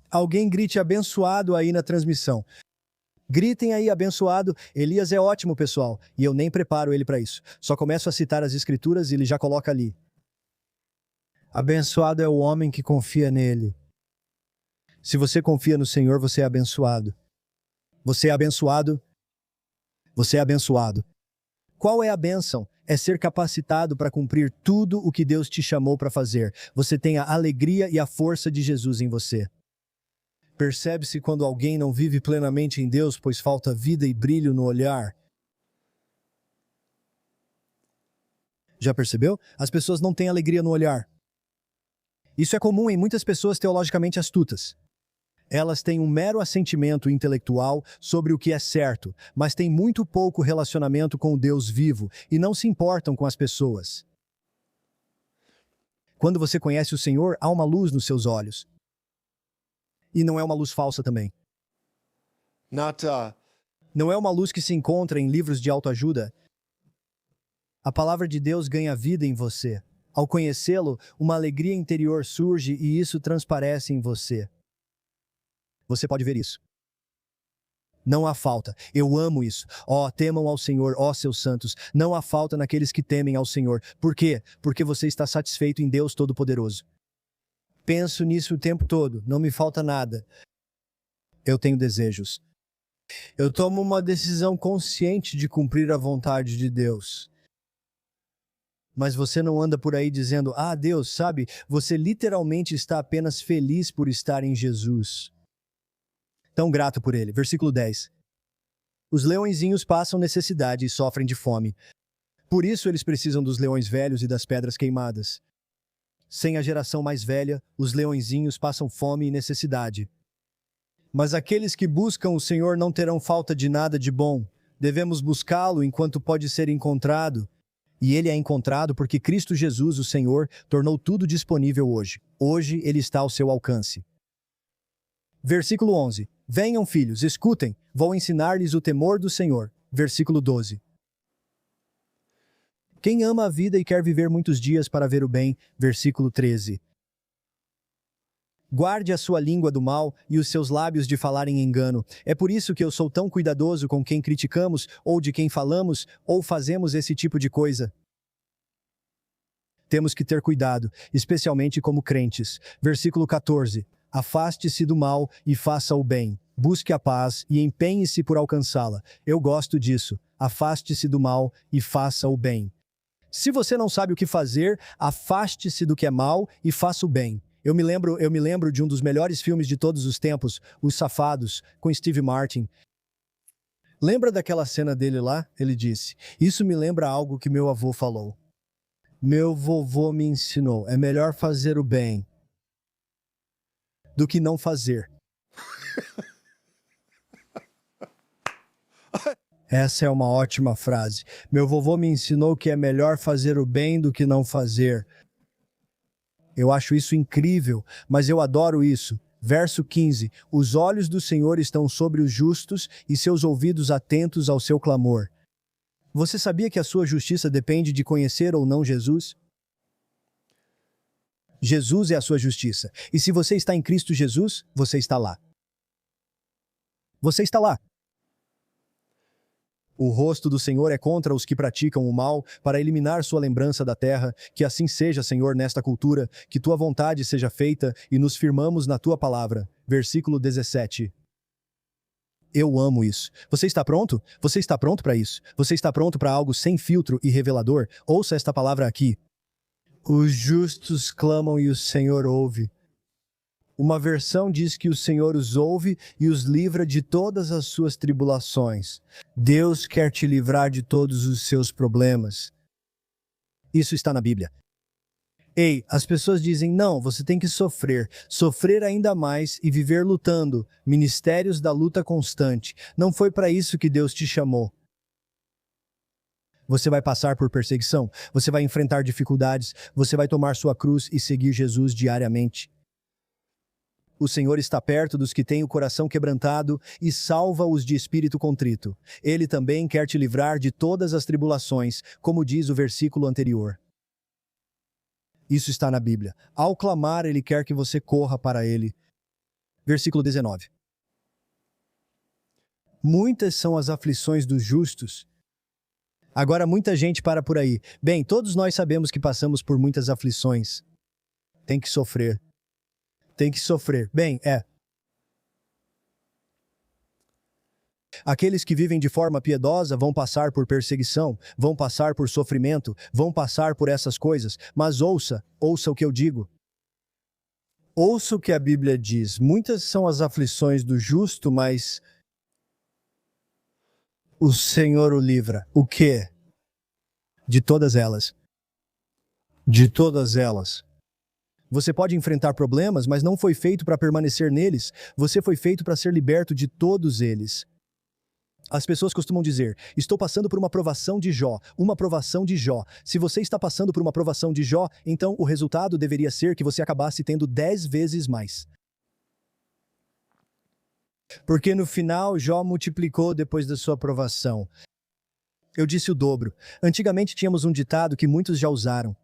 Alguém grite abençoado aí na transmissão. Gritem aí, abençoado. Elias é ótimo, pessoal, e eu nem preparo ele para isso. Só começo a citar as escrituras e ele já coloca ali. Abençoado é o homem que confia nele. Se você confia no Senhor, você é abençoado. Você é abençoado. Você é abençoado. Qual é a bênção? É ser capacitado para cumprir tudo o que Deus te chamou para fazer. Você tem a alegria e a força de Jesus em você. Percebe-se quando alguém não vive plenamente em Deus, pois falta vida e brilho no olhar. Já percebeu? As pessoas não têm alegria no olhar. Isso é comum em muitas pessoas teologicamente astutas. Elas têm um mero assentimento intelectual sobre o que é certo, mas têm muito pouco relacionamento com o Deus vivo e não se importam com as pessoas. Quando você conhece o Senhor, há uma luz nos seus olhos. E não é uma luz falsa também. Não é uma luz que se encontra em livros de autoajuda. A palavra de Deus ganha vida em você. Ao conhecê-lo, uma alegria interior surge e isso transparece em você. Você pode ver isso. Não há falta. Eu amo isso. Ó, temam ao Senhor, ó seus santos. Não há falta naqueles que temem ao Senhor. Por quê? Porque você está satisfeito em Deus Todo-Poderoso. Penso nisso o tempo todo. Não me falta nada. Eu tenho desejos. Eu tomo uma decisão consciente de cumprir a vontade de Deus. Mas você não anda por aí dizendo, ah, Deus, sabe? Você literalmente está apenas feliz por estar em Jesus. Tão grato por ele. Versículo 10. Os leõezinhos passam necessidade e sofrem de fome. Por isso eles precisam dos leões velhos e das pedras queimadas. Sem a geração mais velha, os leõezinhos passam fome e necessidade. Mas aqueles que buscam o Senhor não terão falta de nada de bom. Devemos buscá-lo enquanto pode ser encontrado. E ele é encontrado porque Cristo Jesus, o Senhor, tornou tudo disponível hoje. Hoje ele está ao seu alcance. Versículo 11. Venham, filhos, escutem, vou ensinar-lhes o temor do Senhor. Versículo 12. Quem ama a vida e quer viver muitos dias para ver o bem. Versículo 13. Guarde a sua língua do mal e os seus lábios de falarem engano. É por isso que eu sou tão cuidadoso com quem criticamos, ou de quem falamos, ou fazemos esse tipo de coisa. Temos que ter cuidado, especialmente como crentes. Versículo 14. Afaste-se do mal e faça o bem. Busque a paz e empenhe-se por alcançá-la. Eu gosto disso. Afaste-se do mal e faça o bem. Se você não sabe o que fazer, afaste-se do que é mal e faça o bem. Eu me lembro de um dos melhores filmes de todos os tempos, Os Safados, com Steve Martin. Lembra daquela cena dele lá? Ele disse, isso me lembra algo que meu avô falou. Meu vovô me ensinou, é melhor fazer o bem do que não fazer. Essa é uma ótima frase. Meu vovô me ensinou que é melhor fazer o bem do que não fazer. Eu acho isso incrível, mas eu adoro isso. Verso 15. Os olhos do Senhor estão sobre os justos e seus ouvidos atentos ao seu clamor. Você sabia que a sua justiça depende de conhecer ou não Jesus? Jesus é a sua justiça. E se você está em Cristo Jesus, você está lá. Você está lá. O rosto do Senhor é contra os que praticam o mal, para eliminar sua lembrança da terra. Que assim seja, Senhor, nesta cultura, que tua vontade seja feita e nos firmamos na tua palavra. Versículo 17. Eu amo isso. Você está pronto? Você está pronto para isso? Você está pronto para algo sem filtro e revelador? Ouça esta palavra aqui. Os justos clamam e o Senhor ouve. Uma versão diz que o Senhor os ouve e os livra de todas as suas tribulações. Deus quer te livrar de todos os seus problemas. Isso está na Bíblia. Ei, as pessoas dizem, não, você tem que sofrer ainda mais e viver lutando, ministérios da luta constante. Não foi para isso que Deus te chamou. Você vai passar por perseguição, você vai enfrentar dificuldades, você vai tomar sua cruz e seguir Jesus diariamente. O Senhor está perto dos que têm o coração quebrantado e salva-os de espírito contrito. Ele também quer te livrar de todas as tribulações, como diz o versículo anterior. Isso está na Bíblia. Ao clamar, Ele quer que você corra para Ele. Versículo 19. Muitas são as aflições dos justos. Agora muita gente para por aí. Bem, todos nós sabemos que passamos por muitas aflições. Tem que sofrer. Tem que sofrer. Bem, Aqueles que vivem de forma piedosa vão passar por perseguição, vão passar por sofrimento, vão passar por essas coisas. Mas ouça o que eu digo. Ouça o que a Bíblia diz. Muitas são as aflições do justo, mas o Senhor o livra. O quê? De todas elas. De todas elas. Você pode enfrentar problemas, mas não foi feito para permanecer neles. Você foi feito para ser liberto de todos eles. As pessoas costumam dizer, estou passando por uma provação de Jó, uma provação de Jó. Se você está passando por uma provação de Jó, então o resultado deveria ser que você acabasse tendo 10 vezes mais. Porque no final, Jó multiplicou depois da sua provação. Eu disse o dobro. Antigamente tínhamos um ditado que muitos já usaram.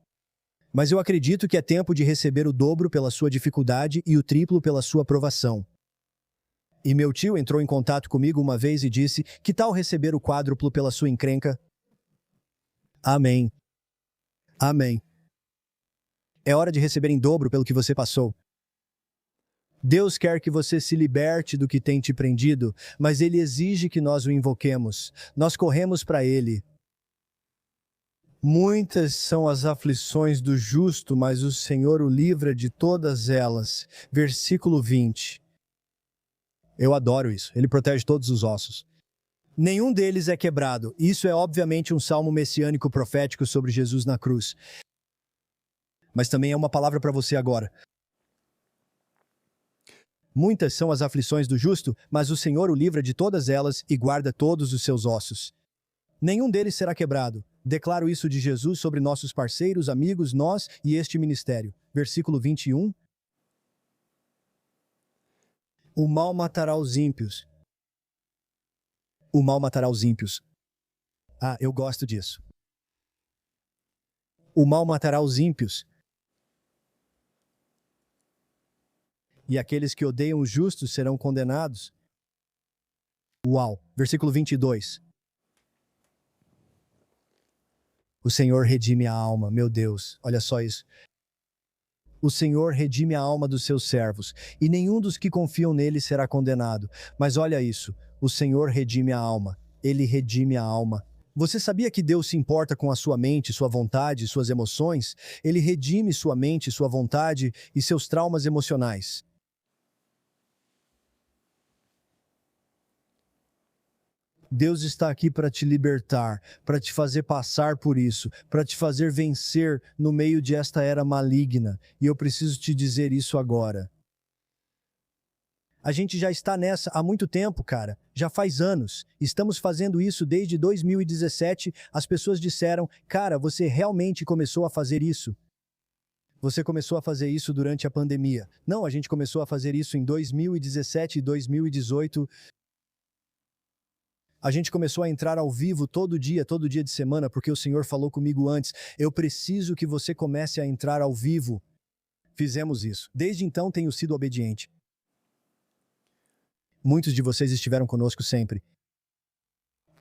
Mas eu acredito que é tempo de receber o dobro pela sua dificuldade e o triplo pela sua provação. E meu tio entrou em contato comigo uma vez e disse, que tal receber o quádruplo pela sua encrenca? Amém. Amém. É hora de receber em dobro pelo que você passou. Deus quer que você se liberte do que tem te prendido, mas Ele exige que nós o invoquemos. Nós corremos para Ele. Muitas são as aflições do justo, mas o Senhor o livra de todas elas. Versículo 20. Eu adoro isso. Ele protege todos os ossos. Nenhum deles é quebrado. Isso é obviamente um salmo messiânico profético sobre Jesus na cruz. Mas também é uma palavra para você agora. Muitas são as aflições do justo, mas o Senhor o livra de todas elas e guarda todos os seus ossos. Nenhum deles será quebrado. Declaro isso de Jesus sobre nossos parceiros, amigos, nós e este ministério. Versículo 21. O mal matará os ímpios. O mal matará os ímpios. Ah, eu gosto disso. O mal matará os ímpios. E aqueles que odeiam os justos serão condenados. Uau! Versículo 22. O Senhor redime a alma, meu Deus, olha só isso. O Senhor redime a alma dos seus servos, e nenhum dos que confiam nele será condenado. Mas olha isso, o Senhor redime a alma, Ele redime a alma. Você sabia que Deus se importa com a sua mente, sua vontade, suas emoções? Ele redime sua mente, sua vontade e seus traumas emocionais. Deus está aqui para te libertar, para te fazer passar por isso, para te fazer vencer no meio de esta era maligna. E eu preciso te dizer isso agora. A gente já está nessa há muito tempo, cara. Já faz anos. Estamos fazendo isso desde 2017. As pessoas disseram, cara, você realmente começou a fazer isso? Você começou a fazer isso durante a pandemia. Não, a gente começou a fazer isso em 2017 e 2018. A gente começou a entrar ao vivo todo dia de semana, porque o Senhor falou comigo antes. Eu preciso que você comece a entrar ao vivo. Fizemos isso. Desde então tenho sido obediente. Muitos de vocês estiveram conosco sempre.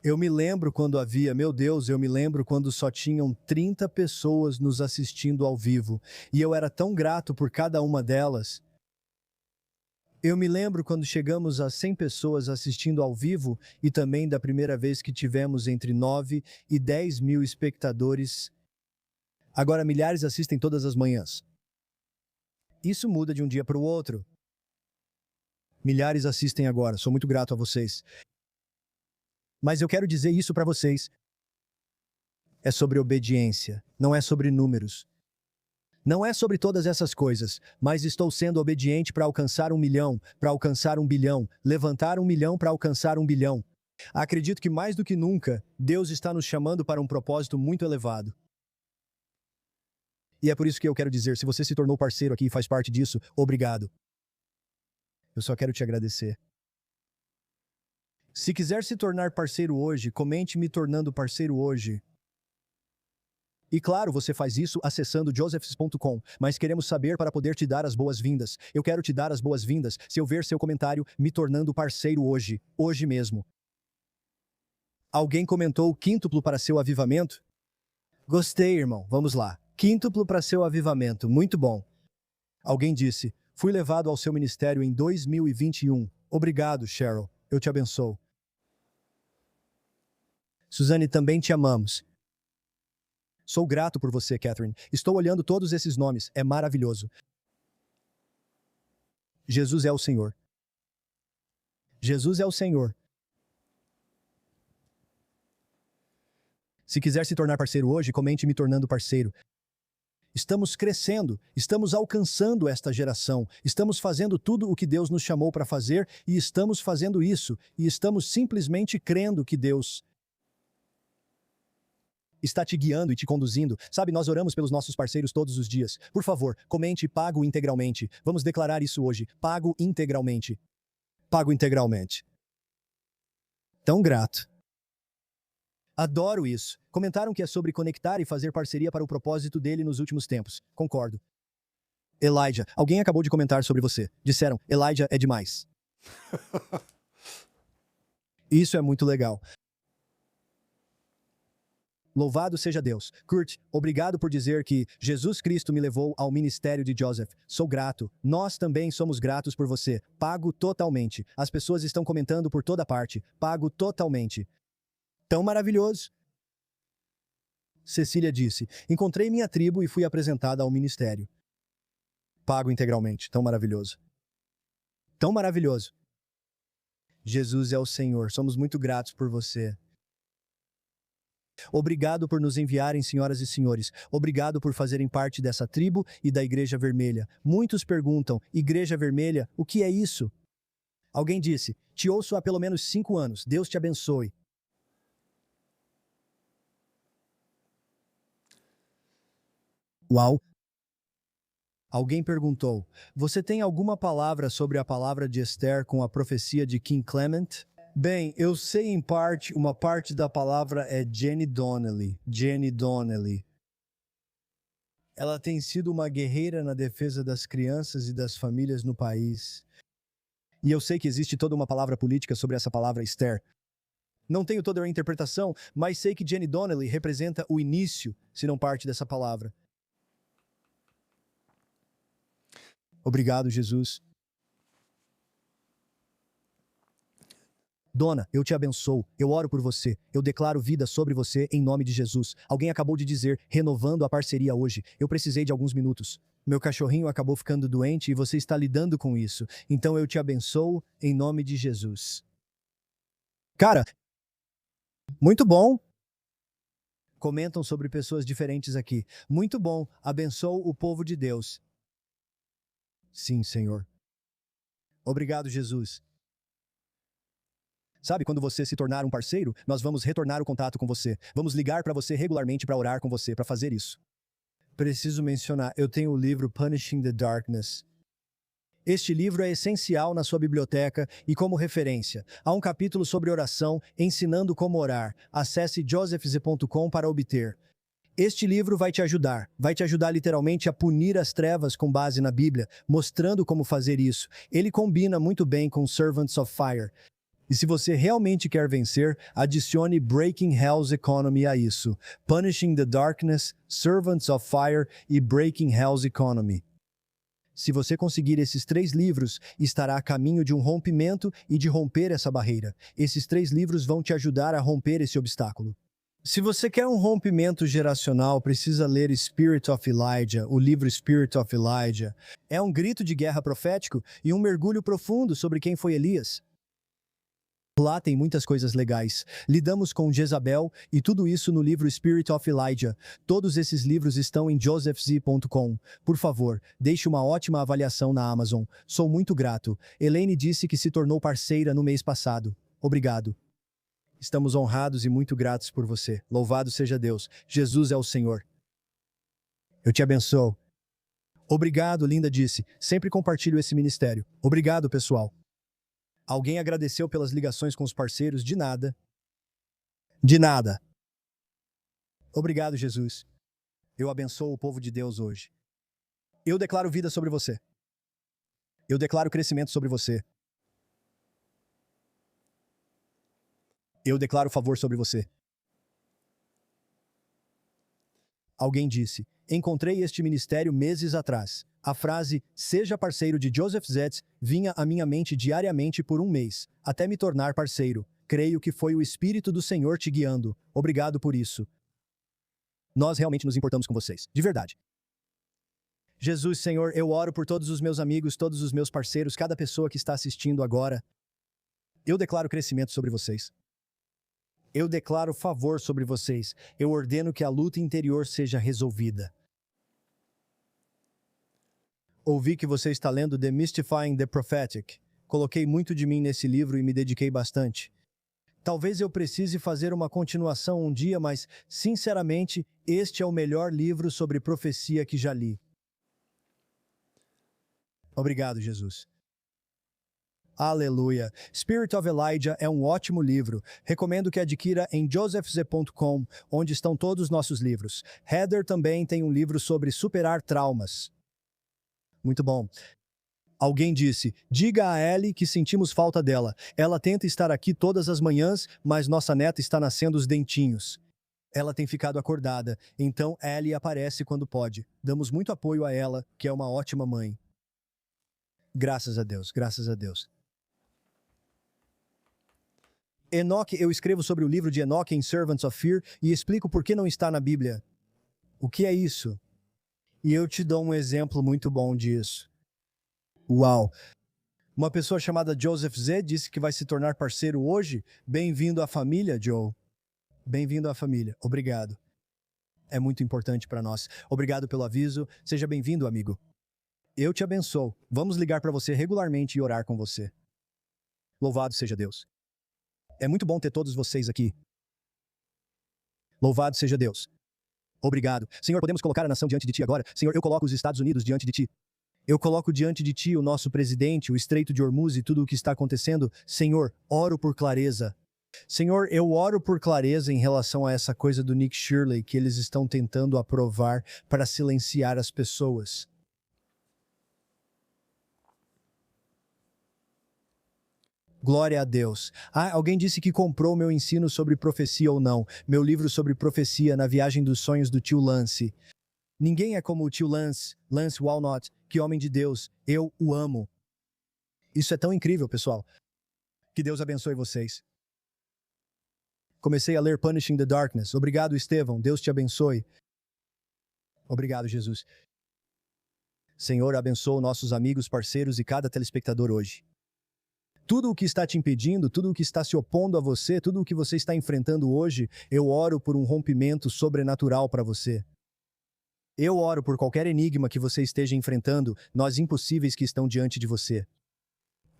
Eu me lembro quando eu me lembro quando só tinham 30 pessoas nos assistindo ao vivo. E eu era tão grato por cada uma delas. Eu me lembro quando chegamos a 100 pessoas assistindo ao vivo e também da primeira vez que tivemos entre 9 e 10 mil espectadores Agora milhares assistem todas as manhãs. Isso muda de um dia para o outro. Milhares assistem agora, sou muito grato a vocês. Mas eu quero dizer isso para vocês. É sobre obediência, não é sobre números. Não é sobre todas essas coisas, mas estou sendo obediente para alcançar 1 milhão, para alcançar 1 bilhão, levantar 1 milhão para alcançar 1 bilhão. Acredito que mais do que nunca, Deus está nos chamando para um propósito muito elevado. E é por isso que eu quero dizer, se você se tornou parceiro aqui e faz parte disso, obrigado. Eu só quero te agradecer. Se quiser se tornar parceiro hoje, comente me tornando parceiro hoje. E claro, você faz isso acessando josephs.com, mas queremos saber para poder te dar as boas-vindas. Eu quero te dar as boas-vindas se eu ver seu comentário me tornando parceiro hoje, hoje mesmo. Alguém comentou quíntuplo para seu avivamento? Gostei, irmão. Vamos lá. Quíntuplo para seu avivamento. Muito bom. Alguém disse, fui levado ao seu ministério em 2021. Obrigado, Cheryl. Eu te abençoo. Suzane, também te amamos. Sou grato por você, Catherine. Estou olhando todos esses nomes. É maravilhoso. Jesus é o Senhor. Jesus é o Senhor. Se quiser se tornar parceiro hoje, comente me tornando parceiro. Estamos crescendo, estamos alcançando esta geração, estamos fazendo tudo o que Deus nos chamou para fazer e estamos fazendo isso, e estamos simplesmente crendo que Deus está te guiando e te conduzindo. Sabe, nós oramos pelos nossos parceiros todos os dias. Por favor, comente pago integralmente. Vamos declarar isso hoje. Pago integralmente. Pago integralmente. Tão grato. Adoro isso. Comentaram que é sobre conectar e fazer parceria para o propósito dele nos últimos tempos. Concordo. Elijah, alguém acabou de comentar sobre você. Disseram, Elijah é demais. Isso é muito legal. Louvado seja Deus. Kurt, obrigado por dizer que Jesus Cristo me levou ao ministério de Joseph. Sou grato. Nós também somos gratos por você. Pago totalmente. As pessoas estão comentando por toda parte. Pago totalmente. Tão maravilhoso. Cecília disse, encontrei minha tribo e fui apresentada ao ministério. Pago integralmente. Tão maravilhoso. Tão maravilhoso. Jesus é o Senhor. Somos muito gratos por você. Obrigado por nos enviarem, senhoras e senhores. Obrigado por fazerem parte dessa tribo e da Igreja Vermelha. Muitos perguntam, Igreja Vermelha, o que é isso? Alguém disse, te ouço há pelo menos 5 anos. Deus te abençoe. Uau! Alguém perguntou, você tem alguma palavra sobre a palavra de Esther com a profecia de King Clement? Bem, eu sei em parte, uma parte da palavra é Jenny Donnelly. Jenny Donnelly. Ela tem sido uma guerreira na defesa das crianças e das famílias no país. E eu sei que existe toda uma palavra política sobre essa palavra Esther. Não tenho toda a interpretação, mas sei que Jenny Donnelly representa o início, se não parte dessa palavra. Obrigado, Jesus. Dona, eu te abençoo, eu oro por você, eu declaro vida sobre você em nome de Jesus. Alguém acabou de dizer, renovando a parceria hoje. Eu precisei de alguns minutos. Meu cachorrinho acabou ficando doente e você está lidando com isso. Então eu te abençoo em nome de Jesus. Cara, muito bom. Comentam sobre pessoas diferentes aqui. Muito bom, abençoo o povo de Deus. Sim, Senhor. Obrigado, Jesus. Sabe, quando você se tornar um parceiro, nós vamos retornar o contato com você. Vamos ligar para você regularmente para orar com você, para fazer isso. Preciso mencionar, eu tenho o livro Punishing the Darkness. Este livro é essencial na sua biblioteca e como referência. Há um capítulo sobre oração, ensinando como orar. Acesse josephs.com para obter. Este livro vai te ajudar literalmente a punir as trevas com base na Bíblia, mostrando como fazer isso. Ele combina muito bem com Servants of Fire. E se você realmente quer vencer, adicione Breaking Hell's Economy a isso. Punishing the Darkness, Servants of Fire e Breaking Hell's Economy. Se você conseguir esses 3 livros, estará a caminho de um rompimento e de romper essa barreira. Esses 3 livros vão te ajudar a romper esse obstáculo. Se você quer um rompimento geracional, precisa ler Spirit of Elijah, o livro Spirit of Elijah. É um grito de guerra profético e um mergulho profundo sobre quem foi Elias. Lá tem muitas coisas legais. Lidamos com Jezabel e tudo isso no livro Spirit of Elijah. Todos esses livros estão em josephz.com. Por favor, deixe uma ótima avaliação na Amazon. Sou muito grato. Elaine disse que se tornou parceira no mês passado. Obrigado. Estamos honrados e muito gratos por você. Louvado seja Deus. Jesus é o Senhor. Eu te abençoo. Obrigado, Linda disse. Sempre compartilho esse ministério. Obrigado, pessoal. Alguém agradeceu pelas ligações com os parceiros? De nada. De nada. Obrigado, Jesus. Eu abençoo o povo de Deus hoje. Eu declaro vida sobre você. Eu declaro crescimento sobre você. Eu declaro favor sobre você. Alguém disse: encontrei este ministério meses atrás. A frase, seja parceiro de Joseph Zetz, vinha à minha mente diariamente por um mês, até me tornar parceiro. Creio que foi o Espírito do Senhor te guiando. Obrigado por isso. Nós realmente nos importamos com vocês. De verdade. Jesus, Senhor, eu oro por todos os meus amigos, todos os meus parceiros, cada pessoa que está assistindo agora. Eu declaro crescimento sobre vocês. Eu declaro favor sobre vocês. Eu ordeno que a luta interior seja resolvida. Ouvi que você está lendo Demystifying the Prophetic. Coloquei muito de mim nesse livro e me dediquei bastante. Talvez eu precise fazer uma continuação um dia, mas, sinceramente, este é o melhor livro sobre profecia que já li. Obrigado, Jesus. Aleluia. Spirit of Elijah é um ótimo livro. Recomendo que adquira em josephz.com, onde estão todos os nossos livros. Heather também tem um livro sobre superar traumas. Muito bom. Alguém disse, diga a Ellie que sentimos falta dela. Ela tenta estar aqui todas as manhãs, mas nossa neta está nascendo os dentinhos. Ela tem ficado acordada, então Ellie aparece quando pode. Damos muito apoio a ela, que é uma ótima mãe. Graças a Deus, graças a Deus. Enoque, eu escrevo sobre o livro de Enoque em Servants of Fear e explico por que não está na Bíblia. O que é isso? E eu te dou um exemplo muito bom disso. Uau! Uma pessoa chamada Joseph Z disse que vai se tornar parceiro hoje. Bem-vindo à família, Joe. Bem-vindo à família. Obrigado. É muito importante para nós. Obrigado pelo aviso. Seja bem-vindo, amigo. Eu te abençoo. Vamos ligar para você regularmente e orar com você. Louvado seja Deus. É muito bom ter todos vocês aqui. Louvado seja Deus. Obrigado. Senhor, podemos colocar a nação diante de Ti agora? Senhor, eu coloco os Estados Unidos diante de Ti. Eu coloco diante de Ti o nosso presidente, o Estreito de Hormuz e tudo o que está acontecendo. Senhor, oro por clareza. Senhor, eu oro por clareza em relação a essa coisa do Nick Shirley que eles estão tentando aprovar para silenciar as pessoas. Glória a Deus. Alguém disse que comprou meu ensino sobre profecia ou não. Meu livro sobre profecia na viagem dos sonhos do tio Lance. Ninguém é como o tio Lance, Lance Walnut, que homem de Deus. Eu o amo. Isso é tão incrível, pessoal. Que Deus abençoe vocês. Comecei a ler Punishing the Darkness. Obrigado, Estevão. Deus te abençoe. Obrigado, Jesus. Senhor, abençoa nossos amigos, parceiros e cada telespectador hoje. Tudo o que está te impedindo, tudo o que está se opondo a você, tudo o que você está enfrentando hoje, eu oro por um rompimento sobrenatural para você. Eu oro por qualquer enigma que você esteja enfrentando, nós impossíveis que estão diante de você.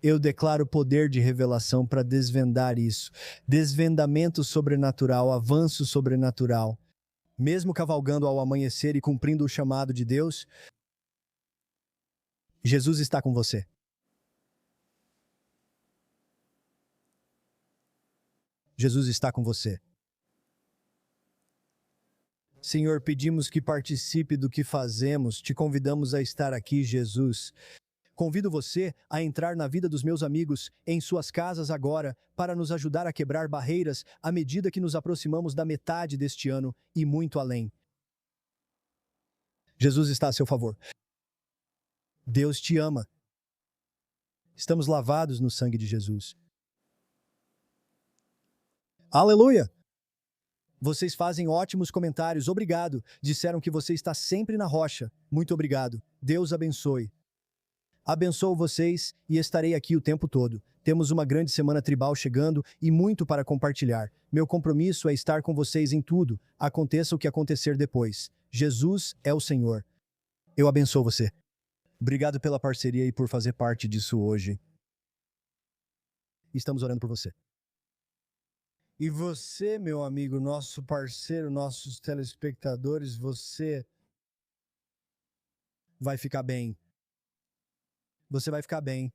Eu declaro poder de revelação para desvendar isso. Desvendamento sobrenatural, avanço sobrenatural. Mesmo cavalgando ao amanhecer e cumprindo o chamado de Deus, Jesus está com você. Jesus está com você. Senhor, pedimos que participe do que fazemos, te convidamos a estar aqui, Jesus. Convido você a entrar na vida dos meus amigos, em suas casas agora, para nos ajudar a quebrar barreiras à medida que nos aproximamos da metade deste ano e muito além. Jesus está a seu favor. Deus te ama. Estamos lavados no sangue de Jesus. Aleluia! Vocês fazem ótimos comentários. Obrigado. Disseram que você está sempre na rocha. Muito obrigado. Deus abençoe. Abençoo vocês e estarei aqui o tempo todo. Temos uma grande semana tribal chegando e muito para compartilhar. Meu compromisso é estar com vocês em tudo, aconteça o que acontecer depois. Jesus é o Senhor. Eu abençoo você. Obrigado pela parceria e por fazer parte disso hoje. Estamos orando por você. E você, meu amigo, nosso parceiro, nossos telespectadores, você vai ficar bem. Você vai ficar bem.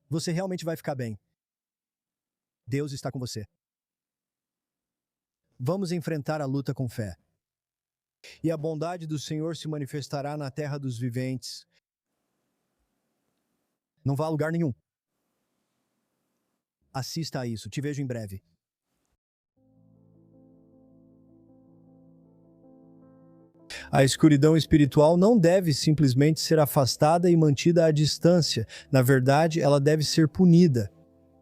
Você realmente vai ficar bem. Deus está com você. Vamos enfrentar a luta com fé. E a bondade do Senhor se manifestará na terra dos viventes. Não vá a lugar nenhum. Assista a isso. Te vejo em breve. A escuridão espiritual não deve simplesmente ser afastada e mantida à distância. Na verdade, ela deve ser punida.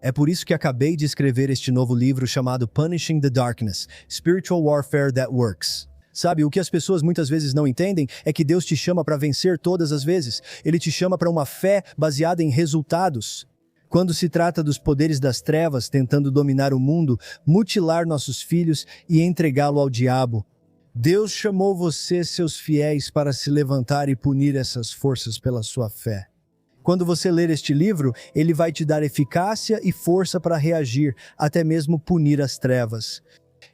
É por isso que acabei de escrever este novo livro chamado Punishing the Darkness, Spiritual Warfare That Works. Sabe, o que as pessoas muitas vezes não entendem é que Deus te chama para vencer todas as vezes. Ele te chama para uma fé baseada em resultados. Quando se trata dos poderes das trevas tentando dominar o mundo, mutilar nossos filhos e entregá-lo ao diabo, Deus chamou você, seus fiéis, para se levantar e punir essas forças pela sua fé. Quando você ler este livro, ele vai te dar eficácia e força para reagir, até mesmo punir as trevas.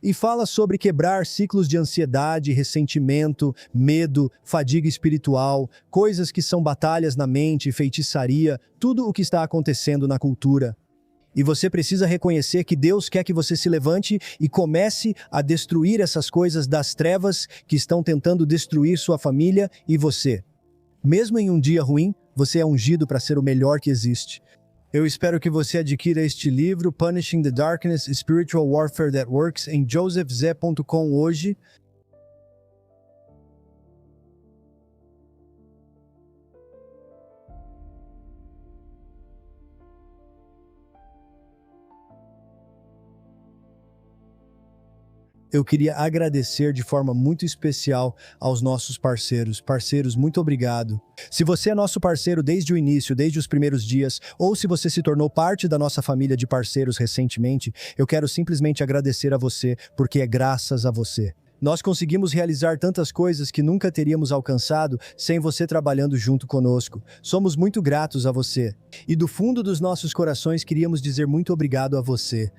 E fala sobre quebrar ciclos de ansiedade, ressentimento, medo, fadiga espiritual, coisas que são batalhas na mente, feitiçaria, tudo o que está acontecendo na cultura. E você precisa reconhecer que Deus quer que você se levante e comece a destruir essas coisas das trevas que estão tentando destruir sua família e você. Mesmo em um dia ruim, você é ungido para ser o melhor que existe. Eu espero que você adquira este livro, Punishing the Darkness, Spiritual Warfare That Works, em josephz.com hoje. Eu queria agradecer de forma muito especial aos nossos parceiros. Parceiros, muito obrigado. Se você é nosso parceiro desde o início, desde os primeiros dias, ou se você se tornou parte da nossa família de parceiros recentemente, eu quero simplesmente agradecer a você, porque é graças a você. Nós conseguimos realizar tantas coisas que nunca teríamos alcançado sem você trabalhando junto conosco. Somos muito gratos a você. E do fundo dos nossos corações queríamos dizer muito obrigado a você.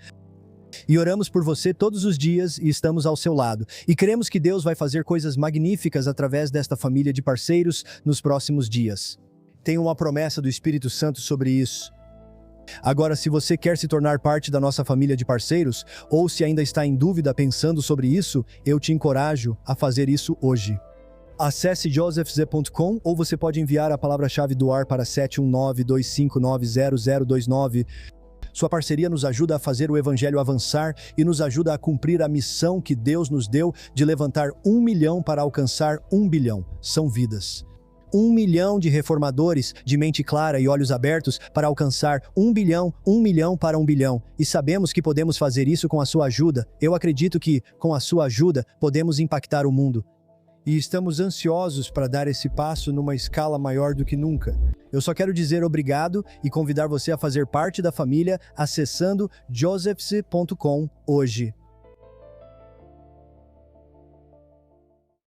E oramos por você todos os dias e estamos ao seu lado. E cremos que Deus vai fazer coisas magníficas através desta família de parceiros nos próximos dias. Tenho uma promessa do Espírito Santo sobre isso. Agora, se você quer se tornar parte da nossa família de parceiros, ou se ainda está em dúvida pensando sobre isso, eu te encorajo a fazer isso hoje. Acesse josephz.com ou você pode enviar a palavra-chave do ar para 719-259-0029. Sua parceria nos ajuda a fazer o evangelho avançar e nos ajuda a cumprir a missão que Deus nos deu de levantar 1 milhão para alcançar 1 bilhão. São vidas. 1 milhão de reformadores de mente clara e olhos abertos para alcançar 1 bilhão, 1 milhão para 1 bilhão. E sabemos que podemos fazer isso com a sua ajuda. Eu acredito que, com a sua ajuda, podemos impactar o mundo. E estamos ansiosos para dar esse passo numa escala maior do que nunca. Eu só quero dizer obrigado e convidar você a fazer parte da família acessando josephz.com hoje.